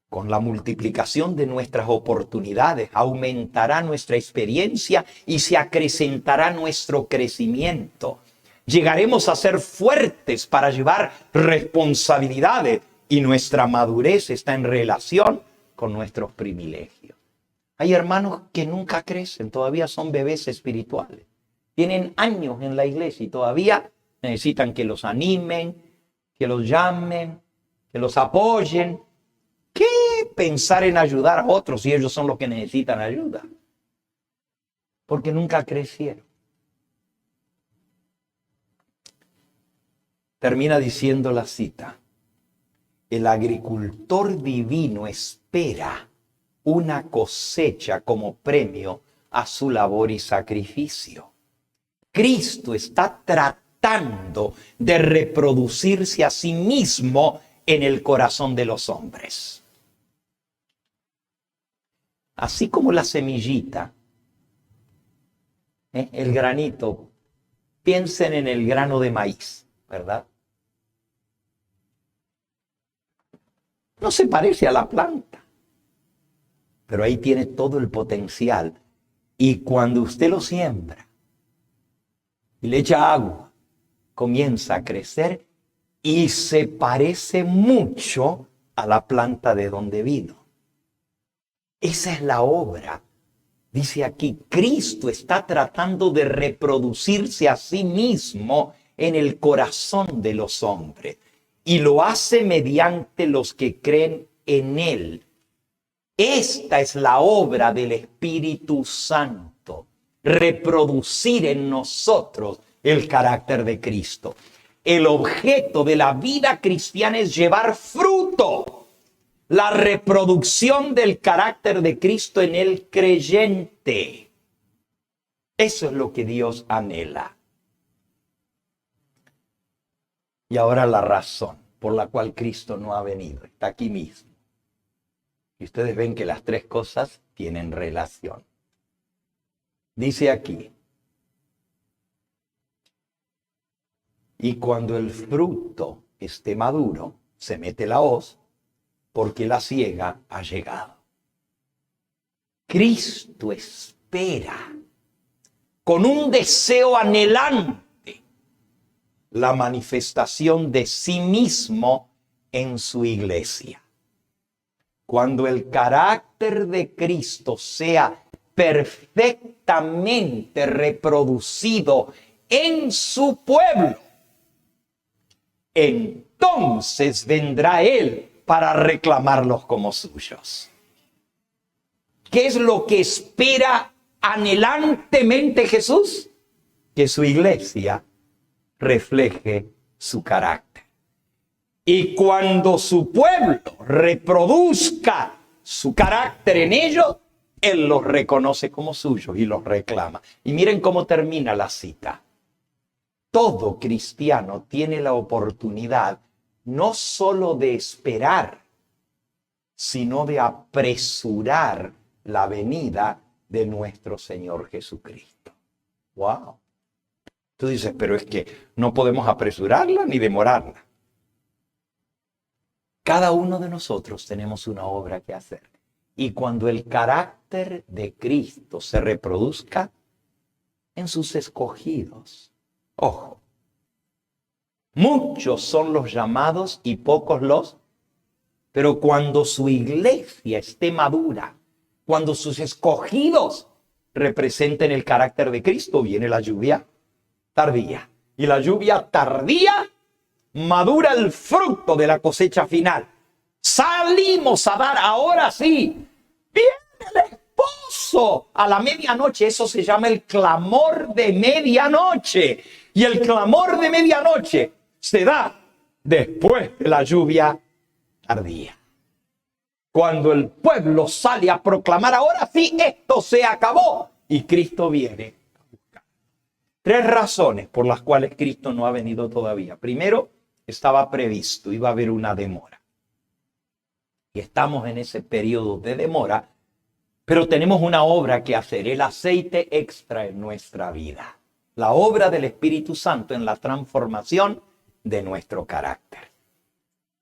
Con la multiplicación de nuestras oportunidades, aumentará nuestra experiencia y se acrecentará nuestro crecimiento. Llegaremos a ser fuertes para llevar responsabilidades y nuestra madurez está en relación con nuestros privilegios. Hay hermanos que nunca crecen, todavía son bebés espirituales. Tienen años en la iglesia y todavía necesitan que los animen, que los llamen, que los apoyen. ¿Qué pensar en ayudar a otros si ellos son los que necesitan ayuda? Porque nunca crecieron. Termina diciendo la cita: el agricultor divino espera una cosecha como premio a su labor y sacrificio. Cristo está tratando de reproducirse a sí mismo en el corazón de los hombres. Así como la semillita, el granito, piensen en el grano de maíz, ¿verdad? No se parece a la planta, pero ahí tiene todo el potencial. Y cuando usted lo siembra y le echa agua, comienza a crecer y se parece mucho a la planta de donde vino. Esa es la obra. Dice aquí, Cristo está tratando de reproducirse a sí mismo en el corazón de los hombres y lo hace mediante los que creen en Él. Esta es la obra del Espíritu Santo, reproducir en nosotros el carácter de Cristo. El objeto de la vida cristiana es llevar fruto. La reproducción del carácter de Cristo en el creyente. Eso es lo que Dios anhela. Y ahora la razón por la cual Cristo no ha venido está aquí mismo. Y ustedes ven que las tres cosas tienen relación. Dice aquí, y cuando el fruto esté maduro, se mete la hoz, porque la siega ha llegado. Cristo espera con un deseo anhelante la manifestación de sí mismo en su iglesia. Cuando el carácter de Cristo sea perfectamente reproducido en su pueblo, entonces vendrá Él para reclamarlos como suyos. ¿Qué es lo que espera anhelantemente Jesús? Que su iglesia refleje su carácter. Y cuando su pueblo reproduzca su carácter en ellos, Él los reconoce como suyos y los reclama. Y miren cómo termina la cita. Todo cristiano tiene la oportunidad no solo de esperar, sino de apresurar la venida de nuestro Señor Jesucristo. ¡Wow! Tú dices, pero es que no podemos apresurarla ni demorarla. Cada uno de nosotros tenemos una obra que hacer. Y cuando el carácter de Cristo se reproduzca en sus escogidos, ojo, muchos son los llamados y pocos los, pero cuando su iglesia esté madura, cuando sus escogidos representen el carácter de Cristo, viene la lluvia tardía. Y la lluvia tardía madura el fruto de la cosecha final. Salimos a dar, ahora sí, viene el esposo a la medianoche. Eso se llama el clamor de medianoche. Y el clamor de medianoche se da después de la lluvia tardía. Cuando el pueblo sale a proclamar, ahora sí, esto se acabó. Y Cristo viene a buscar. Tres razones por las cuales Cristo no ha venido todavía. Primero, estaba previsto, iba a haber una demora. Y estamos en ese periodo de demora, pero tenemos una obra que hacer, el aceite extra en nuestra vida. La obra del Espíritu Santo en la transformación de nuestro carácter.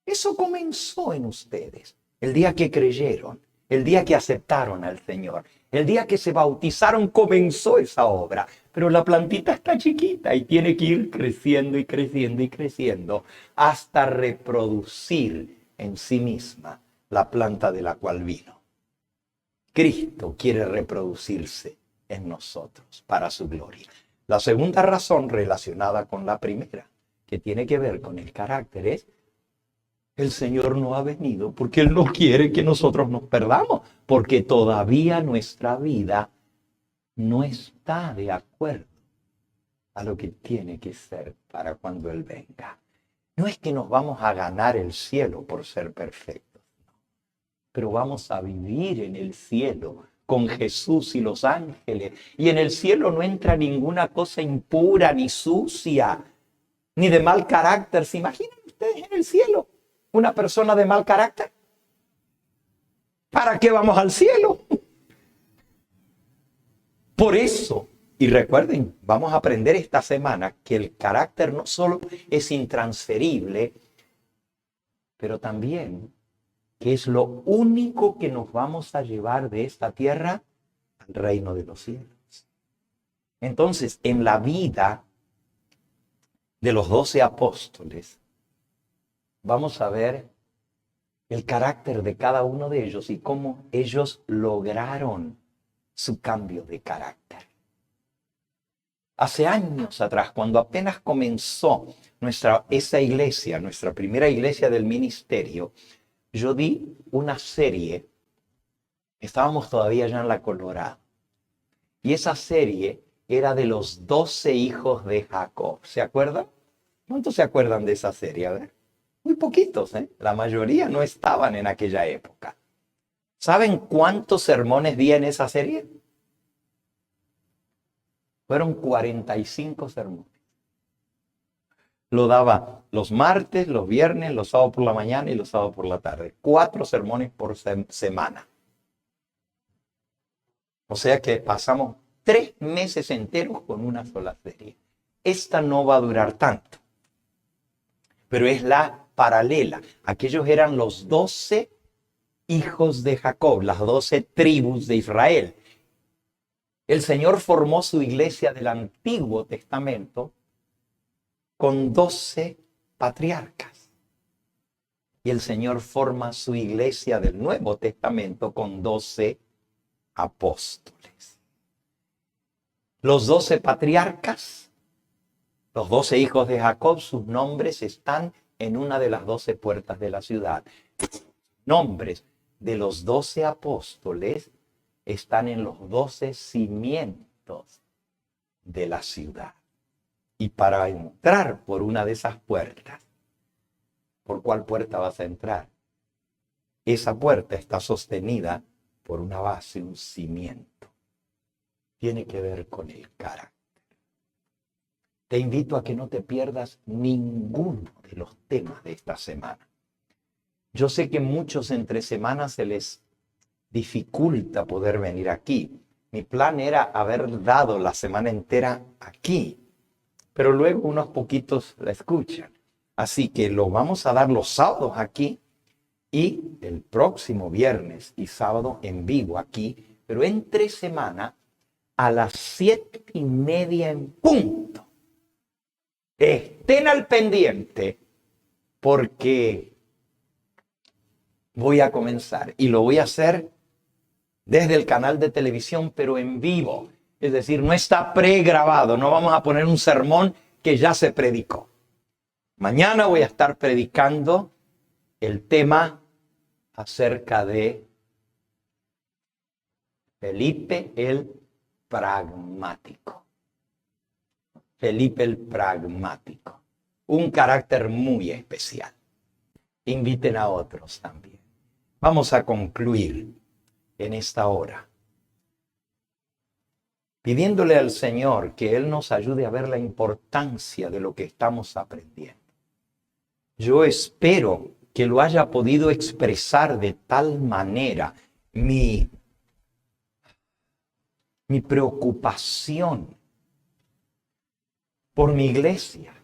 Eso comenzó en ustedes. El día que creyeron, el día que aceptaron al Señor, el día que se bautizaron, comenzó esa obra. Pero la plantita está chiquita y tiene que ir creciendo y creciendo y creciendo hasta reproducir en sí misma la planta de la cual vino. Cristo quiere reproducirse en nosotros para su gloria. La segunda razón relacionada con la primera, que tiene que ver con el carácter, es el Señor no ha venido porque Él no quiere que nosotros nos perdamos, porque todavía nuestra vida no está de acuerdo a lo que tiene que ser para cuando Él venga. No es que nos vamos a ganar el cielo por ser perfectos, no, pero vamos a vivir en el cielo con Jesús y los ángeles. Y en el cielo no entra ninguna cosa impura, ni sucia, ni de mal carácter. ¿Se imaginan ustedes en el cielo una persona de mal carácter? ¿Para qué vamos al cielo? Por eso, y recuerden, vamos a aprender esta semana que el carácter no solo es intransferible, pero también que es lo único que nos vamos a llevar de esta tierra al reino de los cielos. Entonces, en la vida de los 12 apóstoles, vamos a ver el carácter de cada uno de ellos y cómo ellos lograron su cambio de carácter. Hace años atrás, cuando apenas comenzó esa iglesia, nuestra primera iglesia del ministerio, yo di una serie, estábamos todavía ya en la Colorado, y esa serie era de los 12 hijos de Jacob. ¿Se acuerdan? ¿Cuántos se acuerdan de esa serie? A ver, muy poquitos, ¿eh? La mayoría no estaban en aquella época. ¿Saben cuántos sermones di en esa serie? Fueron 45 sermones. Lo daba los martes, los viernes, los sábados por la mañana y los sábados por la tarde. 4 sermones por semana. O sea que pasamos 3 meses enteros con una sola serie. Esta no va a durar tanto, pero es la paralela. Aquellos eran los 12 hijos de Jacob, las 12 tribus de Israel. El Señor formó su iglesia del Antiguo Testamento con 12 patriarcas. Y el Señor forma su iglesia del Nuevo Testamento con 12 apóstoles. Los 12 patriarcas, los 12 hijos de Jacob, sus nombres están en una de las 12 puertas de la ciudad. Nombres de los 12 apóstoles están en los 12 cimientos de la ciudad. Y para entrar por una de esas puertas, ¿por cuál puerta vas a entrar? Esa puerta está sostenida por una base, un cimiento. Tiene que ver con el carácter. Te invito a que no te pierdas ninguno de los temas de esta semana. Yo sé que muchos entre semanas se les dificulta poder venir aquí. Mi plan era haber dado la semana entera aquí, pero luego unos poquitos la escuchan. Así que lo vamos a dar los sábados aquí y el próximo viernes y sábado en vivo aquí, pero entre semana a las 7:30 en punto. Estén al pendiente porque voy a comenzar y lo voy a hacer desde el canal de televisión, pero en vivo. Es decir, no está pregrabado, no vamos a poner un sermón que ya se predicó. Mañana voy a estar predicando el tema acerca de Felipe el Pragmático. Felipe el Pragmático. Un carácter muy especial. Inviten a otros también. Vamos a concluir en esta hora pidiéndole al Señor que Él nos ayude a ver la importancia de lo que estamos aprendiendo. Yo espero que lo haya podido expresar de tal manera mi preocupación por mi iglesia.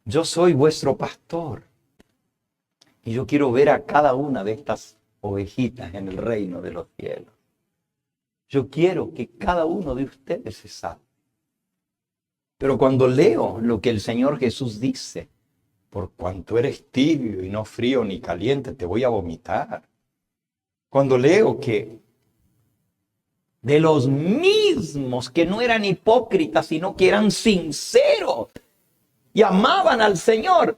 Yo soy vuestro pastor y yo quiero ver a cada una de estas ovejitas en el reino de los cielos. Yo quiero que cada uno de ustedes se salve. Pero cuando leo lo que el Señor Jesús dice, por cuanto eres tibio y no frío ni caliente, te voy a vomitar. Cuando leo que de los mismos que no eran hipócritas, sino que eran sinceros y amaban al Señor,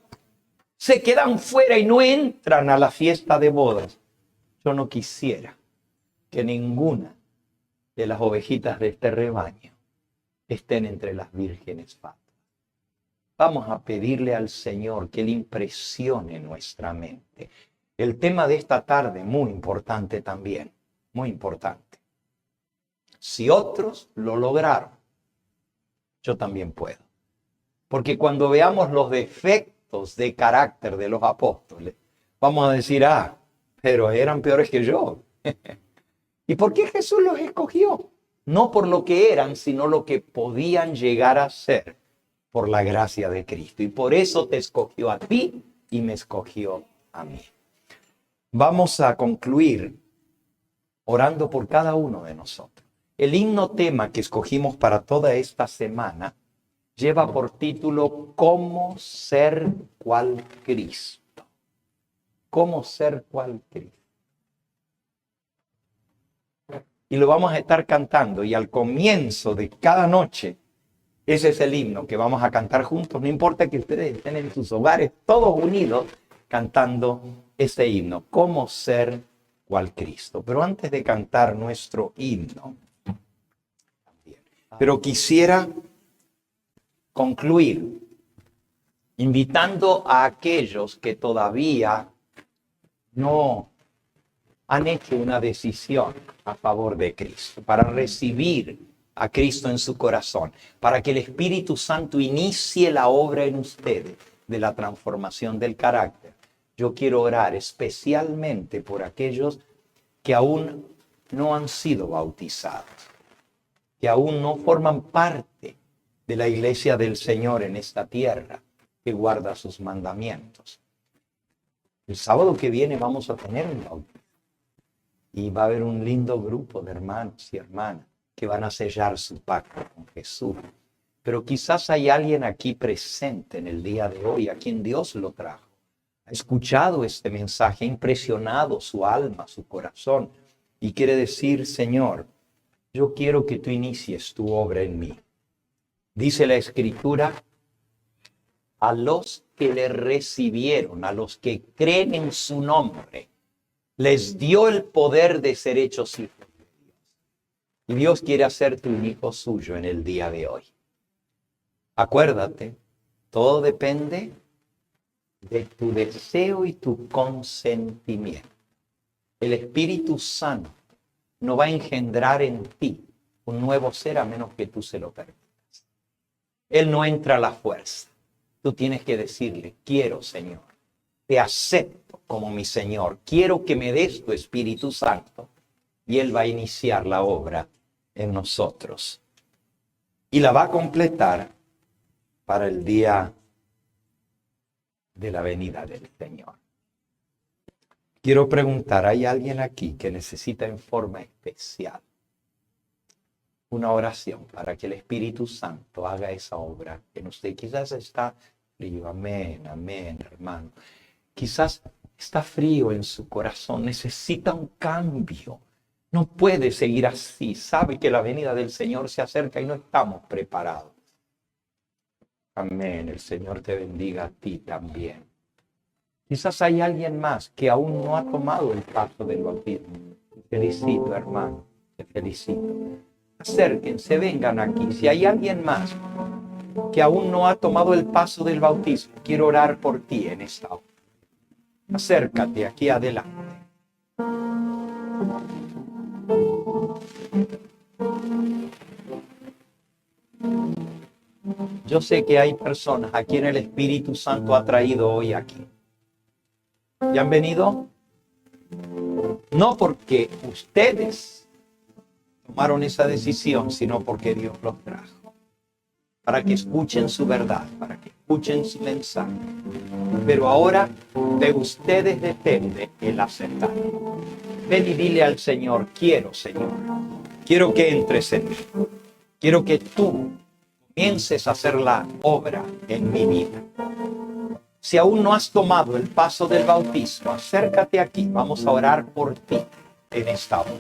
se quedan fuera y no entran a la fiesta de bodas. Yo no quisiera que ninguna de las ovejitas de este rebaño estén entre las vírgenes fatuas. Vamos a pedirle al Señor que Él impresione nuestra mente. El tema de esta tarde, muy importante también, muy importante. Si otros lo lograron, yo también puedo. Porque cuando veamos los defectos de carácter de los apóstoles, vamos a decir, pero eran peores que yo. ¿Y por qué Jesús los escogió? No por lo que eran, sino lo que podían llegar a ser por la gracia de Cristo. Y por eso te escogió a ti y me escogió a mí. Vamos a concluir orando por cada uno de nosotros. El himno tema que escogimos para toda esta semana lleva por título ¿Cómo ser cual Cristo? ¿Cómo ser cual Cristo? Y lo vamos a estar cantando, y al comienzo de cada noche, ese es el himno que vamos a cantar juntos. No importa que ustedes estén en sus hogares, todos unidos, cantando este himno. ¿Cómo ser cual Cristo? Pero antes de cantar nuestro himno, pero quisiera concluir invitando a aquellos que todavía no han hecho una decisión a favor de Cristo, para recibir a Cristo en su corazón, para que el Espíritu Santo inicie la obra en ustedes de la transformación del carácter. Yo quiero orar especialmente por aquellos que aún no han sido bautizados, que aún no forman parte de la iglesia del Señor en esta tierra, que guarda sus mandamientos. El sábado que viene vamos a tener un bautismo y va a haber un lindo grupo de hermanos y hermanas que van a sellar su pacto con Jesús. Pero quizás hay alguien aquí presente en el día de hoy a quien Dios lo trajo. Ha escuchado este mensaje, ha impresionado su alma, su corazón, y quiere decir: Señor, yo quiero que tú inicies tu obra en mí. Dice la Escritura: a los que le recibieron, a los que creen en su nombre, les dio el poder de ser hechos hijos de Dios. Y Dios quiere hacerte un hijo suyo en el día de hoy. Acuérdate, todo depende de tu deseo y tu consentimiento. El Espíritu Santo no va a engendrar en ti un nuevo ser a menos que tú se lo permitas. Él no entra a la fuerza. Tú tienes que decirle: quiero, Señor, te acepto como mi Señor, quiero que me des tu Espíritu Santo, y Él va a iniciar la obra en nosotros y la va a completar para el día de la venida del Señor. Quiero preguntar: ¿hay alguien aquí que necesita en forma especial una oración para que el Espíritu Santo haga esa obra en usted? Quizás está frío, amén, amén, hermano. Quizás está frío en su corazón, necesita un cambio. No puede seguir así, sabe que la venida del Señor se acerca y no estamos preparados. Amén, el Señor te bendiga a ti también. Quizás hay alguien más que aún no ha tomado el paso del bautismo. Te felicito, hermano, te felicito. Acérquense, vengan aquí. Si hay alguien más que aún no ha tomado el paso del bautismo, quiero orar por ti en esta hora. Acércate aquí adelante. Yo sé que hay personas a quien el Espíritu Santo ha traído hoy aquí. ¿Y han venido? No porque ustedes tomaron esa decisión, sino porque Dios los trajo. Para que escuchen su verdad, para que escuchen su mensaje. Pero ahora de ustedes depende el aceptar. Ven y dile al Señor: quiero, Señor, quiero que entres en mí. Quiero que tú comiences a hacer la obra en mi vida. Si aún no has tomado el paso del bautismo, acércate aquí. Vamos a orar por ti en esta hora.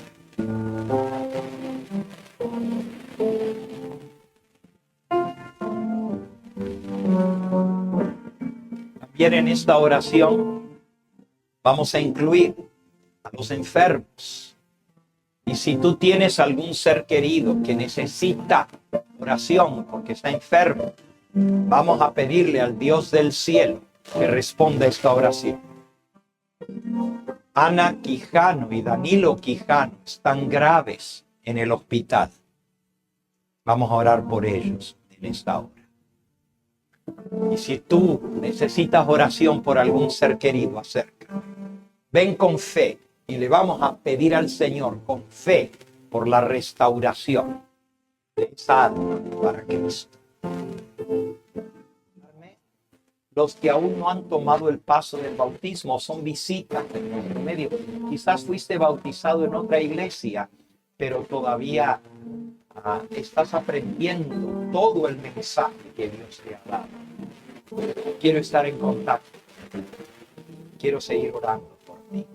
También en esta oración vamos a incluir a los enfermos. Y si tú tienes algún ser querido que necesita oración porque está enfermo, vamos a pedirle al Dios del cielo que responda esta oración. Ana Quijano y Danilo Quijano están graves en el hospital. Vamos a orar por ellos en esta hora. Y si tú necesitas oración por algún ser querido, acércate. Ven con fe y le vamos a pedir al Señor con fe por la restauración de esa alma para Cristo. Los que aún no han tomado el paso del bautismo son visitas en nuestro medio. Quizás fuiste bautizado en otra iglesia, pero todavía estás aprendiendo todo el mensaje que Dios te ha dado. Quiero estar en contacto. quiero seguir orando por ti.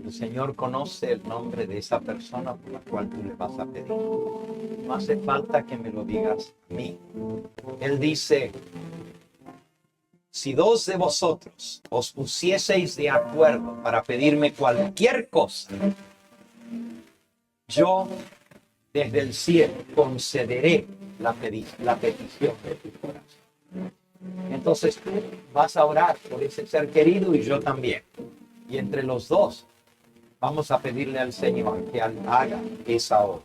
El Señor conoce el nombre de esa persona por la cual tú le vas a pedir. No hace falta que me lo digas a mí. Él dice, si 2 de vosotros os pusieseis de acuerdo para pedirme cualquier cosa, yo desde el cielo concederé la petición de tu corazón. Entonces tú vas a orar por ese ser querido y yo también. Y entre los dos vamos a pedirle al Señor que haga esa obra.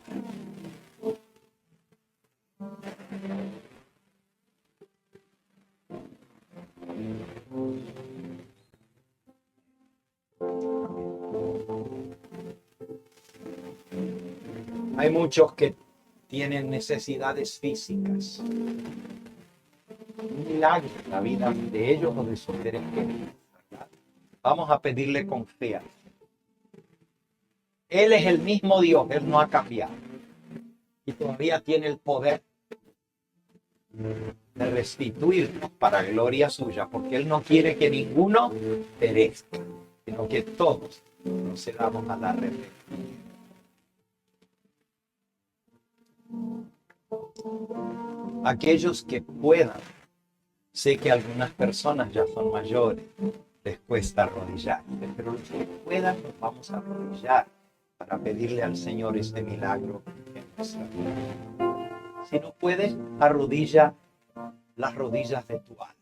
Hay muchos que tienen necesidades físicas. Un milagro en la vida de ellos o de sus seres queridos. Vamos a pedirle con fe. Él es el mismo Dios, Él no ha cambiado. Y todavía tiene el poder de restituirnos para gloria suya, porque Él no quiere que ninguno perezca, sino que todos procedamos a la arrepentimiento. Aquellos que puedan, sé que algunas personas ya son mayores, les cuesta arrodillarse, pero los que puedan nos vamos a arrodillar para pedirle al Señor este milagro en nuestra vida. Si no puedes, arrodilla las rodillas de tu alma.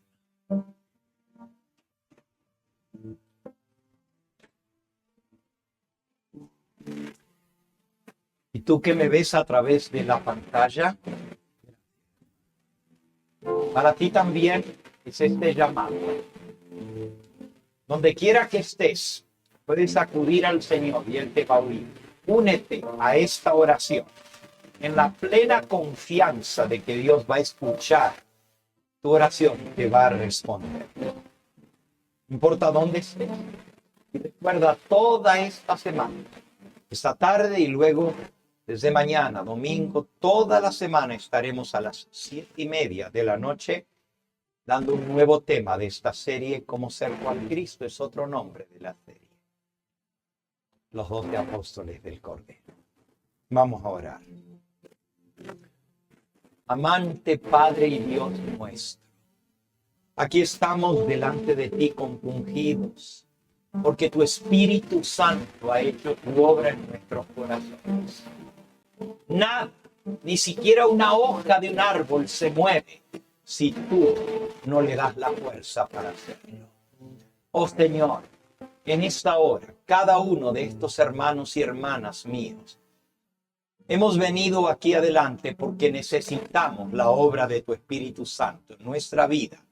Y tú que me ves a través de la pantalla, para ti también es este llamado. Donde quiera que estés, puedes acudir al Señor y Él te va a oír. Únete a esta oración en la plena confianza de que Dios va a escuchar tu oración y te va a responder. No importa dónde estés. Y recuerda toda esta semana, esta tarde y luego desde mañana, domingo, toda la semana estaremos a las 7:30 de la noche dando un nuevo tema de esta serie, Cómo ser cual Cristo, es otro nombre de la serie. Los 12 apóstoles del Cordero. Vamos a orar. Amante Padre y Dios nuestro, aquí estamos delante de ti compungidos, porque tu Espíritu Santo ha hecho tu obra en nuestros corazones. Nada, ni siquiera una hoja de un árbol se mueve si tú no le das la fuerza para hacerlo. Oh Señor, en esta hora, cada uno de estos hermanos y hermanas míos, hemos venido aquí adelante porque necesitamos la obra de tu Espíritu Santo en nuestra vida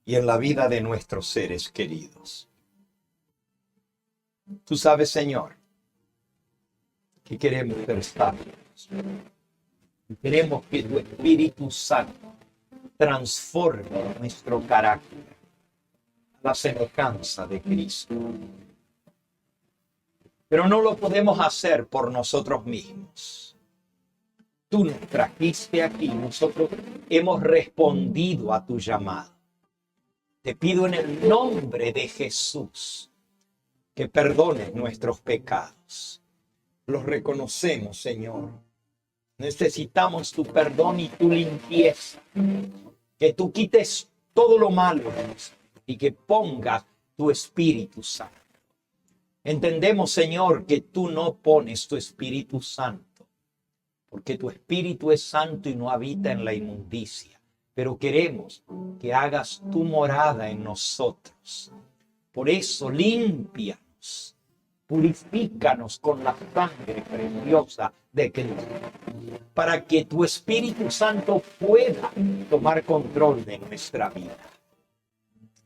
y en la vida de nuestros seres queridos. Tú sabes, Señor, que queremos ser sabios. Queremos que tu Espíritu Santo transforme nuestro carácter a la semejanza de Cristo. Pero no lo podemos hacer por nosotros mismos. Tú nos trajiste aquí, nosotros hemos respondido a tu llamado. Te pido en el nombre de Jesús que perdones nuestros pecados. Los reconocemos, Señor. Necesitamos tu perdón y tu limpieza. Que tú quites todo lo malo y que pongas tu Espíritu Santo. Entendemos, Señor, que tú no pones tu Espíritu Santo, porque tu Espíritu es santo y no habita en la inmundicia. Pero queremos que hagas tu morada en nosotros. Por eso, límpianos, purifícanos con la sangre preciosa de Cristo, para que tu Espíritu Santo pueda tomar control de nuestra vida.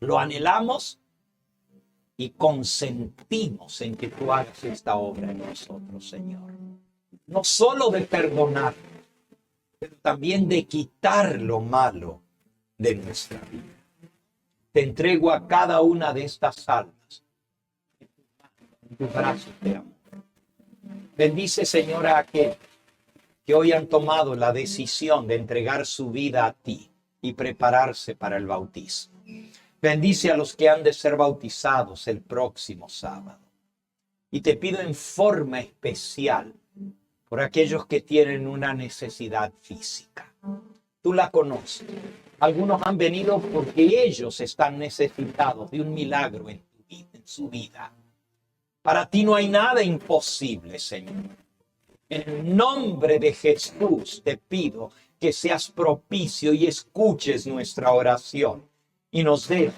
Lo anhelamos y consentimos en que tú hagas esta obra en nosotros, Señor. No solo de perdonar, pero también de quitar lo malo de nuestra vida. Te entrego a cada una de estas almas. En tus brazos te amo. Bendice, Señor, a aquellos que hoy han tomado la decisión de entregar su vida a ti y prepararse para el bautismo. Bendice a los que han de ser bautizados el próximo sábado. Y te pido en forma especial por aquellos que tienen una necesidad física. Tú la conoces. Algunos han venido porque ellos están necesitados de un milagro en su vida. Para ti no hay nada imposible, Señor. En el nombre de Jesús te pido que seas propicio y escuches nuestra oración y nos des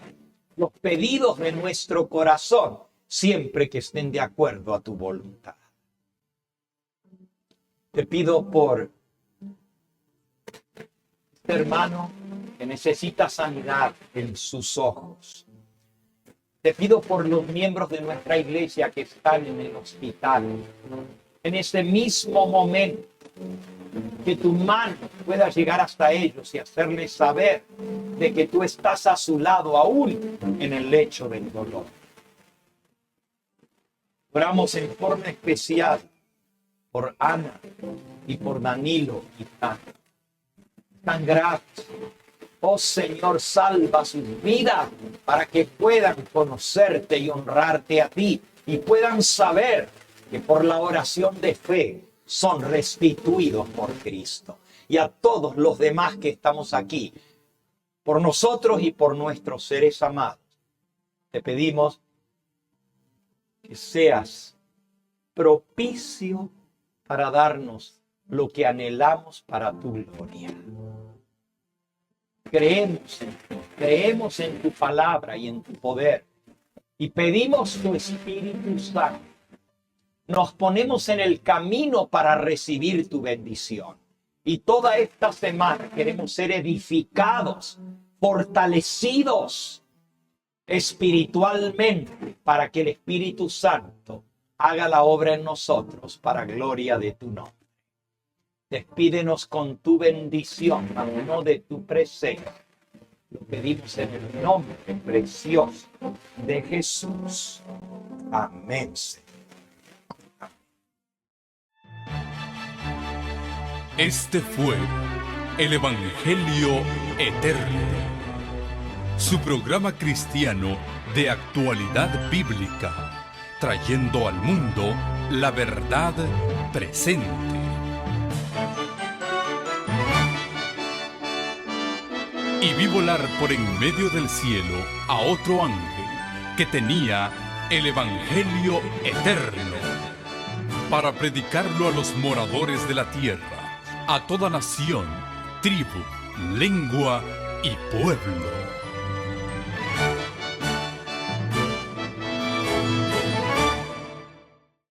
los pedidos de nuestro corazón siempre que estén de acuerdo a tu voluntad. Te pido por este hermano que necesita sanidad en sus ojos. Te pido por los miembros de nuestra iglesia que están en el hospital. En este mismo momento, que tu mano pueda llegar hasta ellos y hacerles saber de que tú estás a su lado aún en el lecho del dolor. Oramos en forma especial por Ana y por Danilo y tan gratos. Oh Señor, salva sus vidas para que puedan conocerte y honrarte a ti y puedan saber que por la oración de fe son restituidos por Cristo. Y a todos los demás que estamos aquí, por nosotros y por nuestros seres amados, te pedimos que seas propicio para darnos lo que anhelamos para tu gloria. Creemos en tu palabra y en tu poder y pedimos tu Espíritu Santo. Nos ponemos en el camino para recibir tu bendición. Y toda esta semana queremos ser edificados, fortalecidos espiritualmente para que el Espíritu Santo haga la obra en nosotros para gloria de tu nombre. Despídenos con tu bendición, no de tu presencia. Lo pedimos en el nombre precioso de Jesús. Amén. Este fue el Evangelio Eterno, su programa cristiano de actualidad bíblica, trayendo al mundo la verdad presente. Y vi volar por en medio del cielo a otro ángel que tenía el Evangelio Eterno para predicarlo a los moradores de la tierra, a toda nación, tribu, lengua y pueblo.